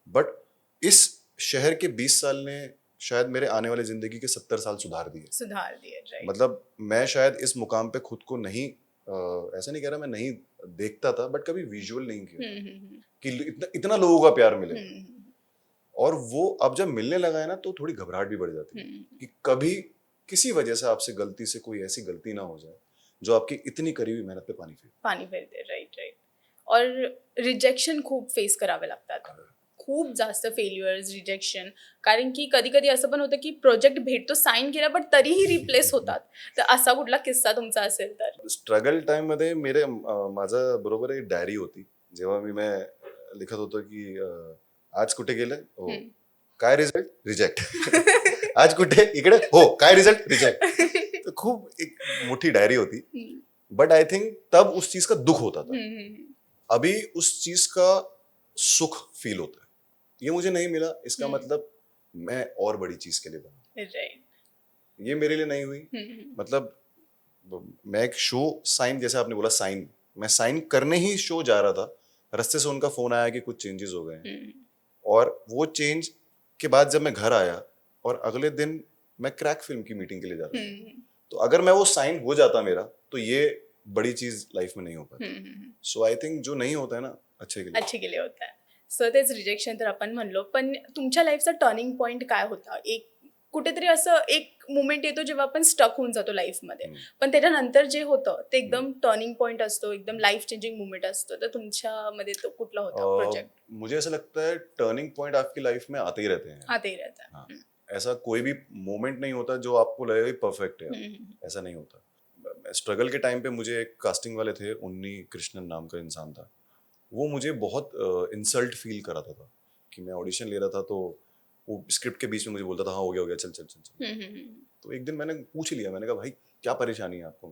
बट इस शहर के 20 साल ने शायद मेरे आने वाले जिंदगी के 70 साल सुधार दिए, राइट। मतलब मैं शायद इस मुकाम पे खुद को नहीं, ऐसा नहीं कह रहा मैं नहीं देखता था, बट कभी विजुअल नहीं किया कि इतना लोगों का प्यार मिले। और वो अब जब मिलने लगा है ना तो थोड़ी घबराहट भी बढ़ जाती है कि कभी किसी वजह से आपसे गलती से कोई ऐसी गलती ना हो जाए जो आपकी इतनी करी हुई मेहनत पे पानी फेर दे। राइट। और रिजेक्शन खूप फेस करावे लागतात, खूप जास्त फेल्युअर्स, रिजेक्शन, कारण की कधी कधी असं पण होतं की प्रोजेक्ट भेटतो, साईन केला, बट तरीही रिप्लेस होतात. तर असा कुठला किस्सा तुमचा असेल तर? स्ट्रगल टाइम मध्ये माझा बरोबर एक डायरी होती, जेव्हा मैं लिखत होतो की आज कुठे गेलं, हो काय रिझल्ट, रिजेक्ट आज कुठे, इकडे, हो काय रिझल्ट, रिजेक्ट. तो खूप एक मोठी डायरी होती, बट आई थिंक तब उस चीज का दुख होता था, अभी उस चीज का सुख फील होता है. ये मुझे नहीं मिला, इसका मतलब मैं और बड़ी चीज के लिए बना, ये मेरे लिए नहीं हुई. मतलब मैं एक शो साइन, जैसे आपने बोला साइन, मैं साइन करने ही शो जा रहा था, रास्ते से उनका फोन आया कि कुछ चेंजेस हो गए हैं. और वो चेंज के बाद जब मैं घर आया और अगले दिन मैं क्रैक फिल्म की मीटिंग के लिए जा रहा था, तो अगर मैं वो साइन हो जाता मेरा, तो ये बड़ी चीज लाइफ में नहीं हो पाती. सो आई थिंक जो नहीं होता है ना, अच्छे के लिए होता है. सो तेच रिजेक्शन तर आपण म्हणलो, पण तुमच्या लाईफचा टर्निंग पॉइंट काय होता? एक कुठेतरी असं एक मुमेंट येतो जेव्हा आपण स्टक होऊन जातो लाईफमध्ये, पण त्याच्यानंतर जे होतं ते एकदम टर्निंग पॉइंट असतो, एकदम लाईफ चेंजिंग मुवमेंट असतो. तर तुमच्यामध्ये तो कुठला होता प्रोजेक्ट? मुझे ऐसा लगता है टर्निंग पॉइंट आपकी लाइफ में आते ही रहते हैं. हाँ, ऐसा कोई भी मोमेंट नहीं होता जो आपको लगेगा परफेक्ट है, ऐसा नहीं होता. स्ट्रगल के टाइम पे मुझे एक कास्टिंग वाले थे, उन्नी कृष्णन नाम का इंसान था, वो मुझे बहुत इंसल्ट फील कराता था कि मैं ऑडिशन ले रहा था, तो वो स्क्रिप्ट के बीच में मुझे बोलता था हाँ हो गया चल चल चल चल. तो एक दिन मैंने पूछ लिया, मैंने कहा भाई क्या परेशानी है आपको?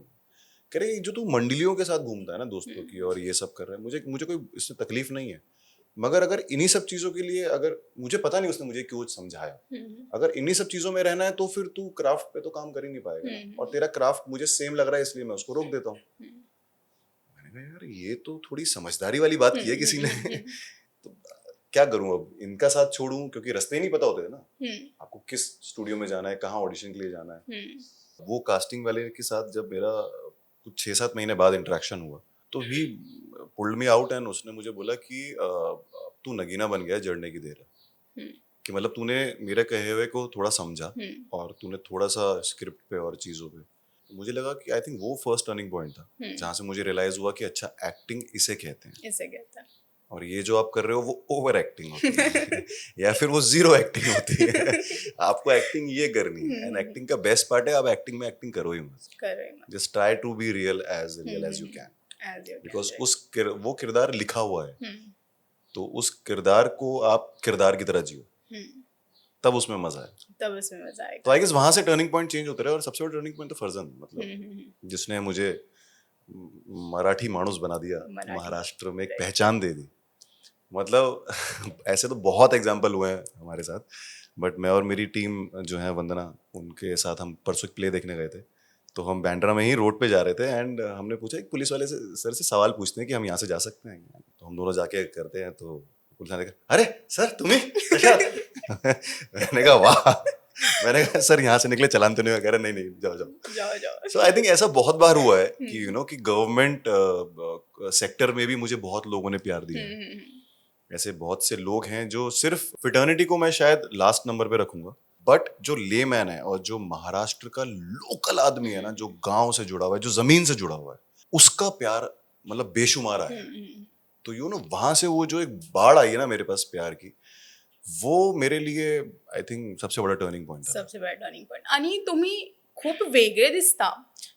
कह रहे जो तू मंडलियों के साथ घूमता है ना दोस्तों की और ये सब कर रहा है, मुझे कोई इससे तकलीफ नहीं है, मगर अगर इन्हीं सब चीजों के लिए, अगर मुझे पता नहीं उसने मुझे क्यों समझाया, अगर इन्हीं सब चीजों में रहना है तो फिर तू क्राफ्ट पे तो काम कर ही नहीं पाएगा, और तेरा क्राफ्ट मुझे सेम लग रहा है इसलिए मैं उसको रोक देता हूँ. मैंने कहा यार ये तो थोड़ी समझदारी वाली बात की है किसी ने. तो क्या करूं अब, इनका साथ छोड़ूं, क्योंकि रास्ते नहीं पता होते थे ना, आपको किस स्टूडियो में जाना है, कहाँ ऑडिशन के लिए जाना है. वो कास्टिंग वाले के साथ जब मेरा कुछ 6-7 महीने बाद इंटरेक्शन हुआ, तो ही पुल्ड मी आउट एंड उसने मुझे बोला कि तू नगीना बन गया, जड़ने की देर है। कि मतलब तूने मेरे कहे हुए को थोड़ा समझा और तूने थोड़ा सा स्क्रिप्ट पे और चीज़ों पे, तो मुझे लगा कि आई थिंक वो फर्स्ट टर्निंग पॉइंट था जहाँ से मुझे रियलाइज हुआ कि अच्छा एक्टिंग इसे कहते हैं, इसे कहता है। और ये जो आप कर रहे हो वो ओवर एक्टिंग होती है या फिर वो जीरो एक्टिंग होती है। आपको एक्टिंग ये करनी है, एंड एक्टिंग का बेस्ट पार्ट है आप एक्टिंग में एक्टिंग करो ही मत, just try to be real as you can, because वो किरदार लिखा हुआ है, तो उस किरदार को आप किरदार की तरह जियो, तब उसमें मजा है। तो आई गेस वहां से टर्निंग पॉइंट चेंज होते रहे, और सबसे बड़ा टर्निंग पॉइंट तो फरजन, मतलब जिसने मुझे मराठी मानुस बना दिया, महाराष्ट्र में एक पहचान दे दी। मतलब ऐसे तो बहुत एग्जाम्पल हुए हैं हमारे साथ, बट मैं और मेरी टीम जो है वंदना, उनके साथ हम परसों प्ले देखने गए थे। तो हम बैंड्रा में ही रोड पे जा रहे थे एंड हमने पूछा एक पुलिस वाले से, सर से सवाल पूछते हैं कि हम यहाँ से जा सकते हैं। तो हम दोनों जाके करते हैं, तो पुलिस वाले कहा अरे सर तुम्हें मैंने कहा वाह, मैंने कहा सर यहाँ से निकले चलान तो नहीं हुआ? कह रहे नहीं नहीं जाओ। सो आई थिंक ऐसा बहुत बार हुआ है कि यू नो कि गवर्नमेंट सेक्टर में भी मुझे बहुत लोगों ने प्यार दिया है। ऐसे बहुत से लोग हैं जो सिर्फ फिटर्निटी को मैं शायद लास्ट नंबर पे रखूंगा, बट जो लेमैन है और जो महाराष्ट्र का लोकल आदमी है ना, जो गांव से जुड़ा हुआ है, जो जमीन से जुड़ा हुआ है, उसका प्यार मतलब बेशुमार है। तो यू नो वहां से वो जो एक बाढ़ आई है ना मेरे पास प्यार की, वो मेरे लिए आई थिंक सबसे बड़ा टर्निंग पॉइंट था। सबसे बड़ा टर्निंग पॉइंट। आणि तुम्ही खूप वेगळे दिसता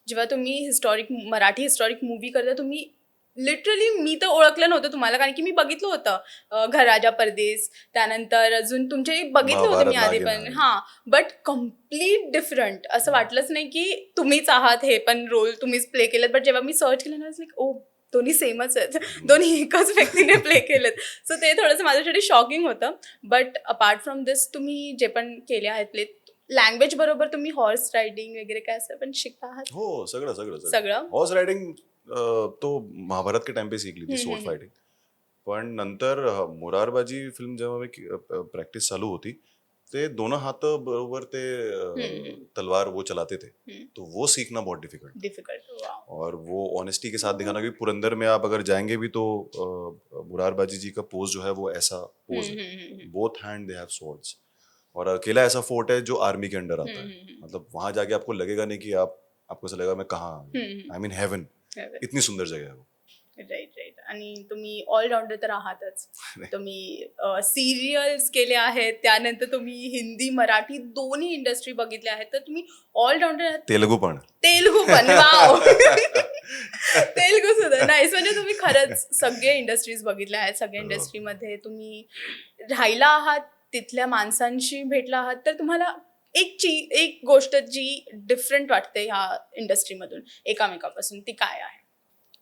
जेव्हा तुम्ही मराठी हिस्टॉरिक मूवी करता। तुम्ही लिटरली, मी तर ओळखलं नव्हतं तुम्हाला, कारण की मी बघितलं होतं घर राजा परदेस, त्यानंतर अजून तुमचे बघितलं होतं मी आधी पण, हां, बट कम्प्लीट डिफरंट. असं वाटलंच नाही की तुम्हीच आहात, हे पण रोल तुम्हीच प्ले केलेत. बट जेव्हा मी सर्च केलं ना, लाईक ओ दोन्ही सेमच आहेत, दोन्ही एकाच व्यक्तीने प्ले केलेत. सो ते थोडंसं माझ्यासाठी शॉकिंग होतं. बट अपार्ट फ्रॉम दिस तुम्ही जे पण केले आहेत प्ले, लँग्वेज बरोबर तुम्ही हॉर्स रायडिंग वगैरे काय असं पण शिकता आहात? हो, सगळं हॉर्स रायडिंग तो महाभारत के टाइम पे सीख ली थी, स्वॉर्ड फाइटिंग. पण नंतर मुरारबाजी फिल्म जेव्हा मी प्रॅक्टिस चालू होती, ते दोनों हाथ बरोबर ते तलवार वो चलाते थे, तो वो सीखना बहुत डिफिकल्ट, और वो ऑनेस्टी के साथ दिखाना, क्योंकि पुरंदर में आप अगर जाएंगे भी तो मुरारबाजी जी का पोज जो है वो ऐसा पोज है, both hand they have swords, और अकेला ऐसा फोर्ट है जो आर्मी के अंडर आता है. मतलब वहां जाके आपको लगेगा नहीं कि आपको ऐसा लगेगा मैं कहाँ, आई मीन हेवन, इतनी सुंदर जगह है वो. राईट. आणि तुम्ही ऑलराऊंडर तर आहातच. तुम्ही सिरियल्स केले आहेत, त्यानंतर तुम्ही हिंदी मराठी दोन्ही इंडस्ट्री बघितल्या आहेत, तर तुम्ही ऑलराऊंडर आहात. तेलुगू पण वाव. तेलुगू सुद्धा नाईस. म्हणजे तुम्ही खरंच सगळे इंडस्ट्रीज बघितल्या आहेत. सगळ्या इंडस्ट्रीमध्ये तुम्ही राहिला आहात, तिथल्या माणसांशी भेटला आहात, तर तुम्हाला एक गोष्ट जी डिफरंट वाटते ह्या इंडस्ट्रीमधून एकामेकापासून, ती काय आहे?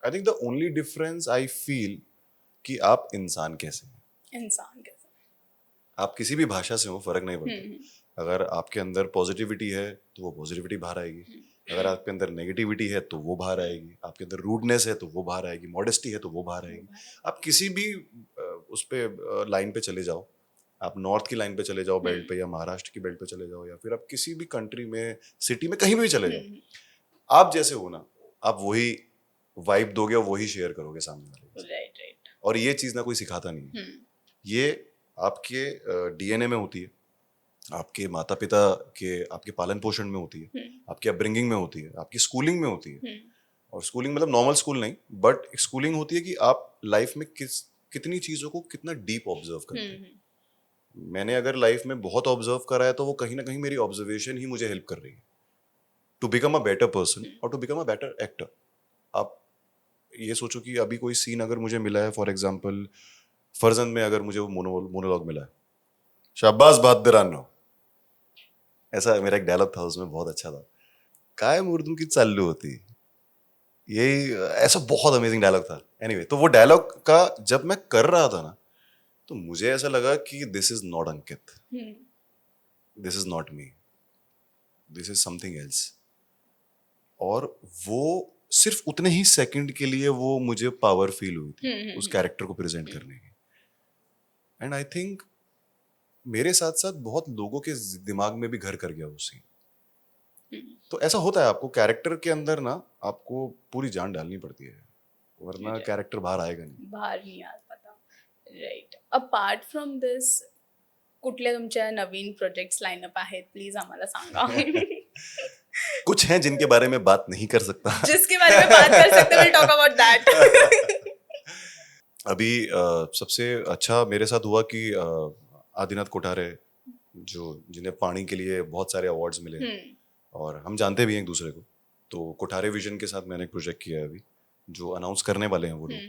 I think the only difference I feel कि आप इंसान कैसे हैं. आप किसी भी भाषा से हो, फर्क नहीं पड़ता. अगर आपके अंदर पॉजिटिविटी है तो वो पॉजिटिविटी बाहर आएगी, अगर आपके अंदर नेगेटिविटी है तो वो बाहर आएगी, आपके अंदर रूडनेस है तो वो बाहर आएगी, मॉडेस्टी है तो वो बाहर आएगी. आप किसी भी उस पे लाइन पे चले जाओ, आप नॉर्थ की लाइन पे चले जाओ बेल्ट पे, या महाराष्ट्र की बेल्ट पे चले जाओ, या फिर आप किसी भी कंट्री में सिटी में कहीं भी चले जाओ, आप जैसे हो ना, आप वही वाइब दोगे और वही शेयर करोगे सामने वाले. राइट. और ये चीज ना कोई सिखाता नहीं है. ये आपके डीएनए में होती है, आपके माता पिता के आपके पालन पोषण में होती है, आपके अपब्रिंगिंग में होती है, आपकी स्कूलिंग में होती है. और स्कूलिंग मतलब नॉर्मल स्कूल नहीं, बट स्कूलिंग होती है कि आप लाइफ में कितनी चीजों को कितना डीप ऑब्जर्व करते हैं. मैंने अगर लाइफ में बहुत ऑब्जर्व करा है तो वो कहीं ना कहीं मेरी ऑब्जर्वेशन ही मुझे हेल्प कर रही है to become a better person और to become a better actor. आप ये सोचो कि अभी कोई सीन अगर मुझे मिला है, फॉर एग्जाम्पल फर्जन में अगर मुझे वो मोनोलॉग मिला है, शाबाश बहादरानो, ऐसा मेरा एक डायलॉग था उसमें, बहुत अच्छा था. काय मुर्दू की चालू होती, यही ऐसा बहुत अमेजिंग डायलॉग था. एनीवे, तो वो डायलॉग का जब मैं कर रहा था ना, तो मुझे ऐसा लगा कि this is not Ankit, this is not me, this is something else. और वो सिर्फ उतने ही सेकंड के लिए वो मुझे पावर फील हुई थी उस कैरेक्टर को प्रेजेंट करने की. एंड आई थिंक मेरे साथ साथ बहुत लोगों के दिमाग में भी घर कर गया वो सीन. तो ऐसा होता है, आपको कैरेक्टर के अंदर ना आपको पूरी जान डालनी पड़ती है. वरना Right. कैरेक्टर बाहर आएगा नहीं. बाहेर नाही आत आता. राईट. अपार्ट फ्रॉम दिस कुठले तुमच्या नवीन प्रोजेक्ट्स लाईनअप आहेत प्लीज आम्हाला सांगा. कुछ हैं जिनके बारे में बात नहीं कर सकता. जिसके बारे में बात कर सकते विल टॉक अबाउट दैट. अभी सबसे अच्छा मेरे साथ हुआ कि आदिनाथ कोठारे जो जिन्हें पानी के लिए बहुत सारे अवार्ड्स मिले हैं, और हम जानते भी हैं एक दूसरे को. तो कोठारे विजन के साथ मैंने एक प्रोजेक्ट किया है अभी जो अनाउंस करने वाले हैं वो लोग.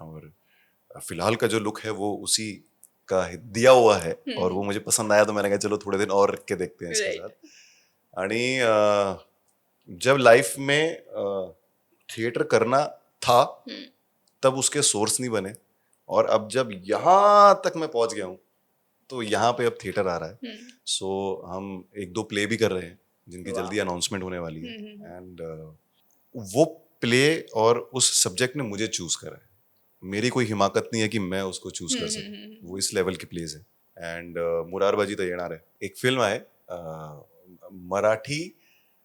और फिलहाल का जो लुक है वो उसी का दिया हुआ है और वो मुझे पसंद आया तो मैंने कहा चलो थोड़े दिन और रख के देखते हैं इसके Right. साथ. आणि जब लाइफ में थिएटर करना था तब उसके सोर्स नहीं बने, और अब जब यहाँ तक मैं पहुंच गया हूँ तो यहाँ पे अब थिएटर आ रहा है. सो हम एक दो प्ले भी कर रहे हैं जिनकी Wow. जल्दी अनाउंसमेंट होने वाली है. एंड वो प्ले और उस सब्जेक्ट ने मुझे चूज करा है. मेरी कोई हिमाकत नहीं है कि मैं उसको चूज कर सकूं. वो इस लेवल की प्लेज है. एंड मुरारबाजी तो येणार है. एक फिल्म आहे मराठी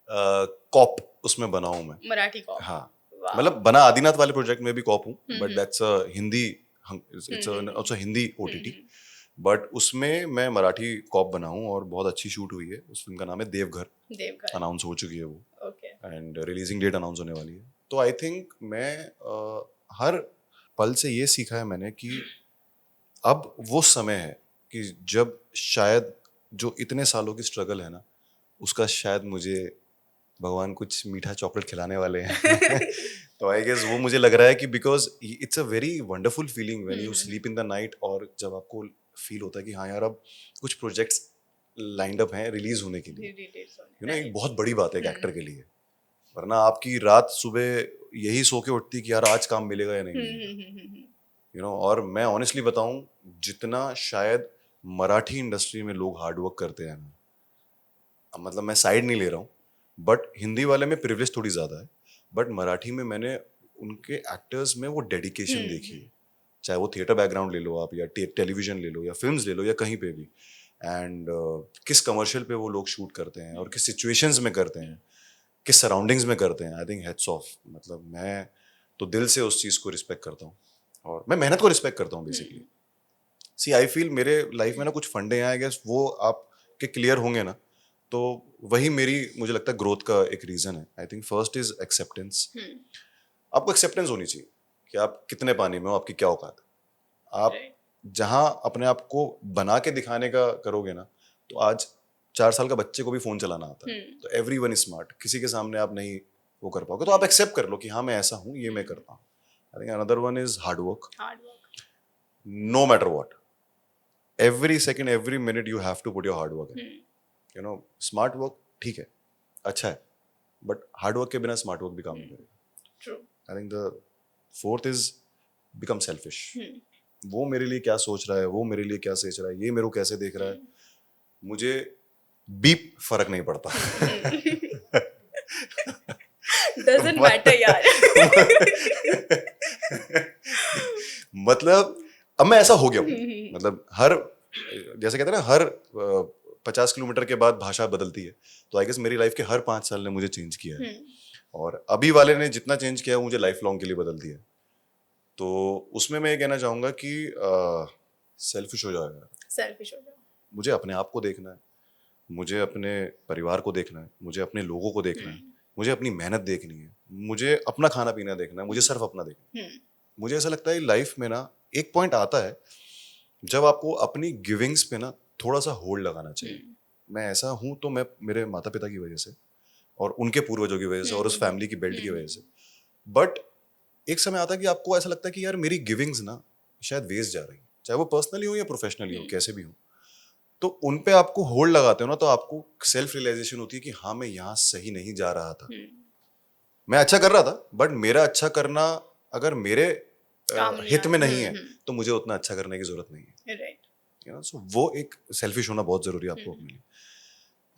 कॉप, उसमें बना हूं मैं. मराठी कॉप. हाँ, Wow. मतलब बना आदिनाथ वाले प्रोजेक्ट में भी कॉप हूँ, but that's a Hindi, it's also Hindi OTT. But उसमें मैं मराठी कॉप बना हूँ और बहुत अच्छी शूट हुई है. उस फिल्म का नाम है देवघर. देवघर. अनाउंस हो चुकी है वो, okay. And releasing date announce होने वाली है. तो आई थिंक मैं हर पल से ये सीखा है मैंने कि अब वो समय है कि जब शायद जो इतने सालों की स्ट्रगल है ना, उसका शायद मुझे भगवान कुछ मीठा चॉकलेट खिलाने वाले हैं. तो आई गेस वो मुझे लग रहा है कि because it's a very wonderful feeling when you sleep in the night, और जब आपको फील होता है कि हाँ यार अब कुछ प्रोजेक्ट्स लाइंड अप हैं रिलीज होने के लिए. यू नो एक बहुत बड़ी बात है एक एक्टर के लिए. वरना आपकी रात सुबह यही सो के उठती कि यार आज काम मिलेगा या नहीं. यू नो, और मैं ऑनेस्टली बताऊं, जितना शायद मराठी इंडस्ट्री में लोग हार्डवर्क करते हैं ना, मतलब मैं साइड नहीं ले रहा हूँ, बट हिंदी वाले में प्रिविलेज थोड़ी ज़्यादा है, बट मराठी में मैंने उनके एक्टर्स में वो डेडिकेशन देखी है. चाहे वो थिएटर बैकग्राउंड ले लो आप, या टेलीविजन ले लो, या फिल्म्स ले लो, या कहीं पे भी. एंड किस कमर्शियल पे वो लोग शूट करते हैं और किस सिचुएशंस में करते हैं, किस सराउंडिंग्स में करते हैं. I think heads of. मतलब मैं तो दिल से उस चीज़ को रिस्पेक्ट करता हूँ और मैं मेहनत को रिस्पेक्ट करता हूँ बेसिकली. सी आई फील मेरे लाइफ में ना कुछ फंडे हैं, आई गेस वो आपके क्लियर होंगे ना, तो वही मेरी मुझे लगता है ग्रोथ का एक रीज़न है. I think first is acceptance. आपको एक्सेप्टेंस होनी चाहिए कि आप कितने पानी में हो, आपकी क्या औकात है. आप जहाँ अपने आप को बना के दिखाने का करोगे ना, तो आज 4 साल का बच्चे को भी फोन चलाना आता है, तो एवरीवन इज स्मार्ट. किसी के सामने आप नहीं वो कर पाओगे, तो आप एक्सेप्ट कर लो कि हाँ मैं ऐसा हूँ, ये मैं करता हूँ. I think another one is hard work. No matter what, every second every minute you have to put your hard work. You know, smart work ठीक है, अच्छा है, बट हार्ड वर्क के बिना स्मार्ट वर्क भी काम नहीं करेगा. I think the fourth is become selfish. वो मेरे लिए क्या सोच रहा है, वो मेरे लिए क्या सोच रहा है, ये मेरे को कैसे देख रहा है, मुझे बीप फर्क नहीं पड़ता. डजंट मैटर यार. मतलब अब मैं ऐसा हो गया हूँ. मतलब हर, जैसे कहते हैं ना, हर 50 किलोमीटर के बाद भाषा बदलती है. तो आई गेस मेरी लाइफ के हर 5 साल ने मुझे चेंज किया है, और अभी वाले ने जितना चेंज किया है मुझे लाइफ लॉन्ग के लिए बदल दिया है. तो उसमें मैं ये कहना चाहूँगा कि सेल्फिश हो जाएगा. सेल्फिश हो जाओ. मुझे अपने आप को देखना है, मुझे अपने परिवार को देखना है, मुझे अपने लोगों को देखना है, मुझे अपनी मेहनत देखनी है, मुझे अपना खाना पीना देखना है, मुझे सिर्फ अपना देखना है. मुझे ऐसा लगता है लाइफ में ना एक पॉइंट आता है जब आपको अपनी गिविंग्स पे ना थोड़ा सा होल्ड लगाना चाहिए. मैं ऐसा हूँ तो मैं मेरे माता पिता की वजह से और उनके पूर्वजों की वजह से और उस फैमिली की बेल्ट की वजह से. बट एक समय आता है कि आपको ऐसा लगता है कि यार मेरी गिविंग्स ना शायद वेस्ट जा रही, चाहे वो पर्सनली हो या प्रोफेशनली हो, कैसे भी हो. तो उन पे आपको होल्ड लगाते हो ना, तो आपको सेल्फ रियलाइजेशन होती है कि हाँ मैं यहाँ सही नहीं जा रहा था. मैं अच्छा कर रहा था, बट मेरा अच्छा करना अगर मेरे हित में नहीं है तो मुझे उतना अच्छा करने की जरूरत नहीं है. राइट. यू नो, सो वो एक सेल्फिश होना बहुत जरूरी है आपको अपने लिए.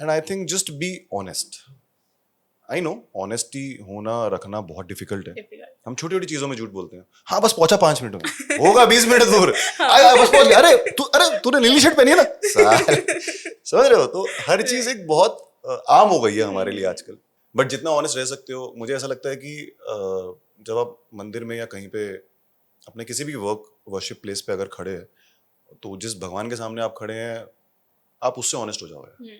And I think just be honest. I know honesty होना रखना बहुत डिफिकल्ट है. हम छोटी छोटी चीजों में झूठ बोलते हैं. हाँ बस पहुंचा 5 मिनट में, होगा 20 मिनट दूर, आया बस पहुंच गया. अरे तूने नीली शर्ट पहनी है ना, समझ रहे हो. तो हर चीज एक बहुत आम हो गई है हमारे लिए आजकल. बट जितना ऑनेस्ट रह सकते हो, मुझे ऐसा लगता है कि जब आप मंदिर में या कहीं पे अपने किसी भी वर्शिप प्लेस पे अगर खड़े हैं, तो जिस भगवान के सामने आप खड़े हैं, आप उससे ऑनेस्ट हो जाओगे।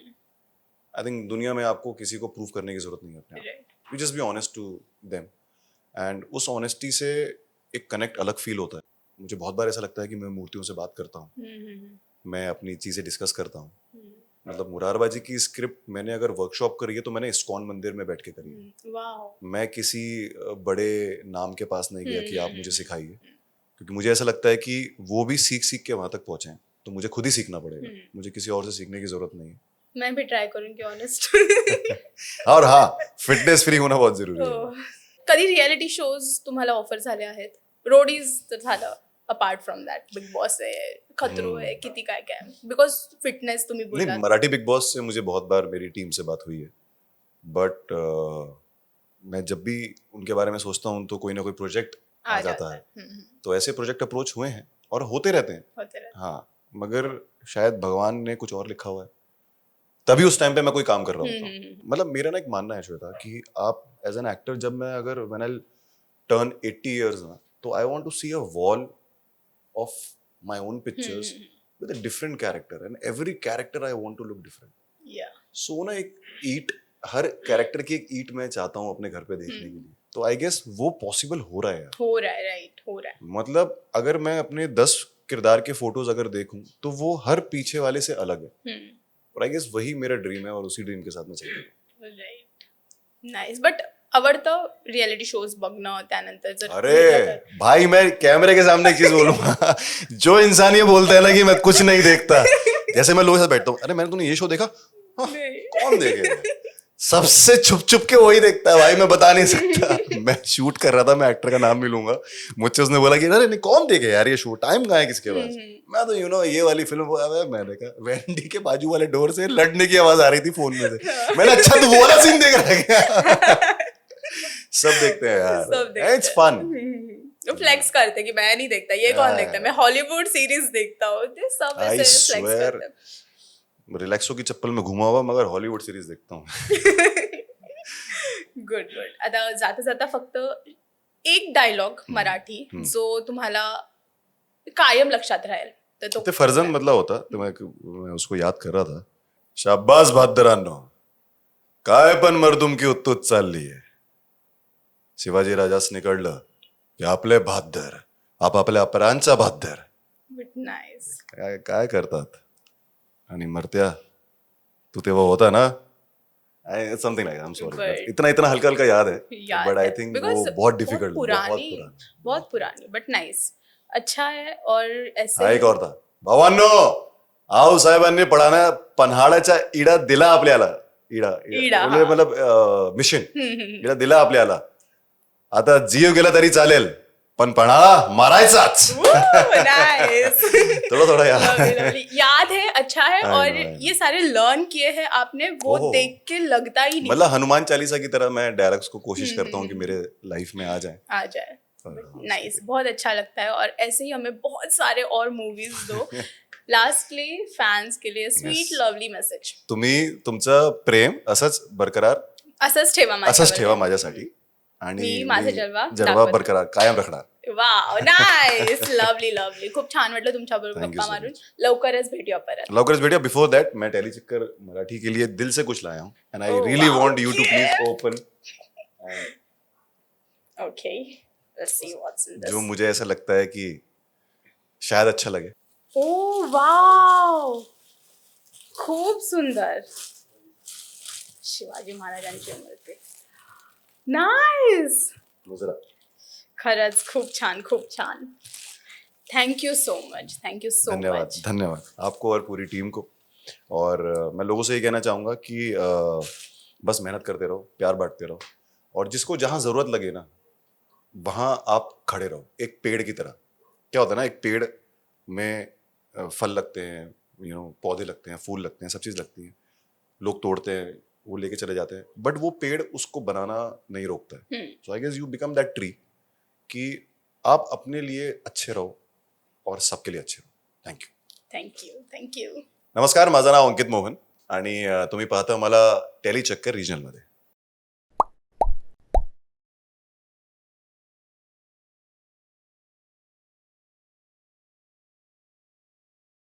आई थिंक दुनिया में आपको किसी को प्रूव करने की जरूरत नहीं है अपने आप। You just be honest to them, and उस ऑनेस्टी से एक कनेक्ट अलग फील होता है। मुझे बहुत बार ऐसा लगता है कि मैं मूर्तियों से बात करता हूँ, मैं अपनी चीज़ें डिस्कस करता हूँ। मतलब मुरारबाजी की स्क्रिप्ट मैंने अगर वर्कशॉप करी है तो मैंने इस्कॉन मंदिर में बैठ के करी है। मैं किसी बड़े नाम के पास नहीं गया कि आप मुझे सिखाइए, क्योंकि मुझे ऐसा लगता है कि वो भी सीख सीख के वहां तक पहुंचे हैं, तो मुझे खुद ही सीखना पड़ेगा। मुझे किसी और से सीखने की जरूरत नहीं है। मैं भी ट्राय करूंगी ऑनेस्ट। और हाँ, फिटनेस फ्री होना बहुत जरूरी है। कधी रियालिटी शोज तुम्हाला ऑफर झाले आहेत? रोडीज तर झालं, apart from that big boss आहे, खतरो आहे, किती काय काय, बिकॉज फिटनेस तुम्ही नहीं, बोललात. मराठी बिग बॉस से मुझे बहुत बार मेरी टीम से बात हुई है, बट मैं जब भी उनके बारे में सोचता हूँ तो कोई ना कोई प्रोजेक्ट आ जाता है। तो ऐसे प्रोजेक्ट अप्रोच हुए हैं और होते रहते हैं। हाँ, मगर शायद भगवान ने कुछ और लिखा हुआ है, तभी उस टाइम पे मैं कोई काम कर रहा होता हूँ। मतलब मेरा ना एक मानना है श्वेता कि आप एज एन एक्टर, जब मैं अगर व्हेन आई टर्न 80 इयर्स ना, तो I want to see a wall of my own pictures with a different character, and every character I want to look different. So ना एक ईट, हर कैरेक्टर की एक ईट मैं चाहता हूँ अपने घर पे देखने के लिए। तो आई गेस वो पॉसिबल हो रहा है यार। हो रहा है, राइट, हो रहा है। मतलब अगर मैं अपने 10 किरदार के फोटोज अगर देखूं तो वो हर पीछे वाले से अलग है, और आई गेस वही मेरा ड्रीम है और उसी ड्रीम के साथ मैं चलता हूं। Right, nice. बट आवडतं रियालिटी शोज बघणं, त्यानंतर जर अरे भाई, मैं कैमरे के सामने एक चीज बोलूंगा। जो इंसान ये बोलता है ना कि मैं कुछ नहीं देखता, जैसे मैं लोगों के साथ बैठता हूँ, अरे मैंने तूने ये शो देखा? हाँ, कौन देखेगा? सबसे छुप छुप के वही देखता है भाई, मैं बता नहीं सकता। मैं शूट कर रहा था, मैं एक्टर का नाम नहीं लूंगा, मुझसे उसने बोला कि अरे नहीं, कौन देखे यार ये शो, टाइम कहाँ है किसके पास? मैं तो ये वाली फिल्म मैंने कहा, वेंडी के बाजू वाले डोर से लड़ने की आवाज आ रही थी फोन में से। मैंने अच्छा तो वो वाला सीन देख रहा है क्या? सब देखते हैं यार, इट्स फन। फ्लेक्स करते कि मैं नहीं देखता, ये कौन देखता है, मैं हॉलीवुड सीरीज देखता हूँ, ये सब आई ऐसे फ्लेक्स स्वेयर, करते हैं. रिलैक्सो की चप्पल में घुमा हुआ, मगर हॉलीवुड सीरीज देखता हूँ। Good good. आता जाता जाता फक्त एक डायलॉग मराठी जो तुम्हाला कायम लक्षात राहील, तर तो ते फर्जन मधला होता, तो मैं उसको याद कर रहा था. शाब्बास बहादरांनो, काय पण मर्दुमकी उत्तुत चालली आहे. शिवाजी राजासने कळलं की आपले बहादर आपापल्या अपरांचा बहादर नाइस. काय करतात, आणि मरत्या तू तेव्हा होता ना, something like, I am sorry, इतना हल्का हल्का याद है, बट आई थिंक वो बहुत डिफिकल्ट, बहुत पुरानी, बट नाइस, अच्छा है. और ऐसे एक और था, भावांनो, आऊ साहेबांनी पन्हाळ्याचा इडा दिला आपल्याला, इडा मतलब मिशन, इडा दिला आपल्याला, आता जीव गेला तरी चालेल, पण पन्हाळा मारायचाच. थोड़ा थोड़ा याद है, अच्छा है. और ये सारे लर्न किए हैं आपने, वो देख के लगता ही नहीं. मतलब हनुमान चालीसा की तरह मैं डायलॉग्स को कोशिश करता हूँ कि मेरे लाइफ में आ जाए. नाइस, बहुत अच्छा लगता है. और ऐसे ही हमें बहुत सारे और मूवीज दो. लास्टली फॅन्स के लिए स्वीट लवली मेसेज. तुम्ही तुमचं प्रेम असंच ठेवा माझ्यासाठी, आणि माझे जलवा बरकरार कायम रखणार. वाव, नाइस, लवली लवली. खूप छान वाटलं तुमच्या बरोबर गप्पा मारून. लवकरच भेटूया. बिफोर दैट मैं टेली चक्कर मराठी के लिए दिल से कुछ लाया हूँ, and I really want you to please open. Okay, let's see what's in this. जो मुझे ऐसा लगता है कि शायद अच्छा लगे. ओ वाव, खूप सुंदर. शिवाजी महाराजांची मूर्ती. नाइस, खरंच खूप छान, खूप छान. Thank you so much, thank you so much. धन्यवाद आपको और पूरी टीम को. और मैं लोगों से ये कहना चाहूँगा कि बस मेहनत करते रहो, प्यार बांटते रहो, और जिसको जहाँ ज़रूरत लगे ना, वहाँ आप खड़े रहो, एक पेड़ की तरह. क्या होता है ना, एक पेड़ में फल लगते हैं, पौधे लगते हैं, फूल लगते हैं, सब चीज़ लगती है, लोग तोड़ते हैं, वो लेके चले जाते हैं, बट वो पेड़ उसको बनाना नहीं रोकता है. So I guess you become that tree, कि आप अपने लिए अच्छे रहो और सबके लिए अच्छे रहो. थँक्यू. नमस्कार, माझं नाव अंकित मोहन, आणि तुम्ही पाहता मला टेली चक्कर रिजनल मध्ये.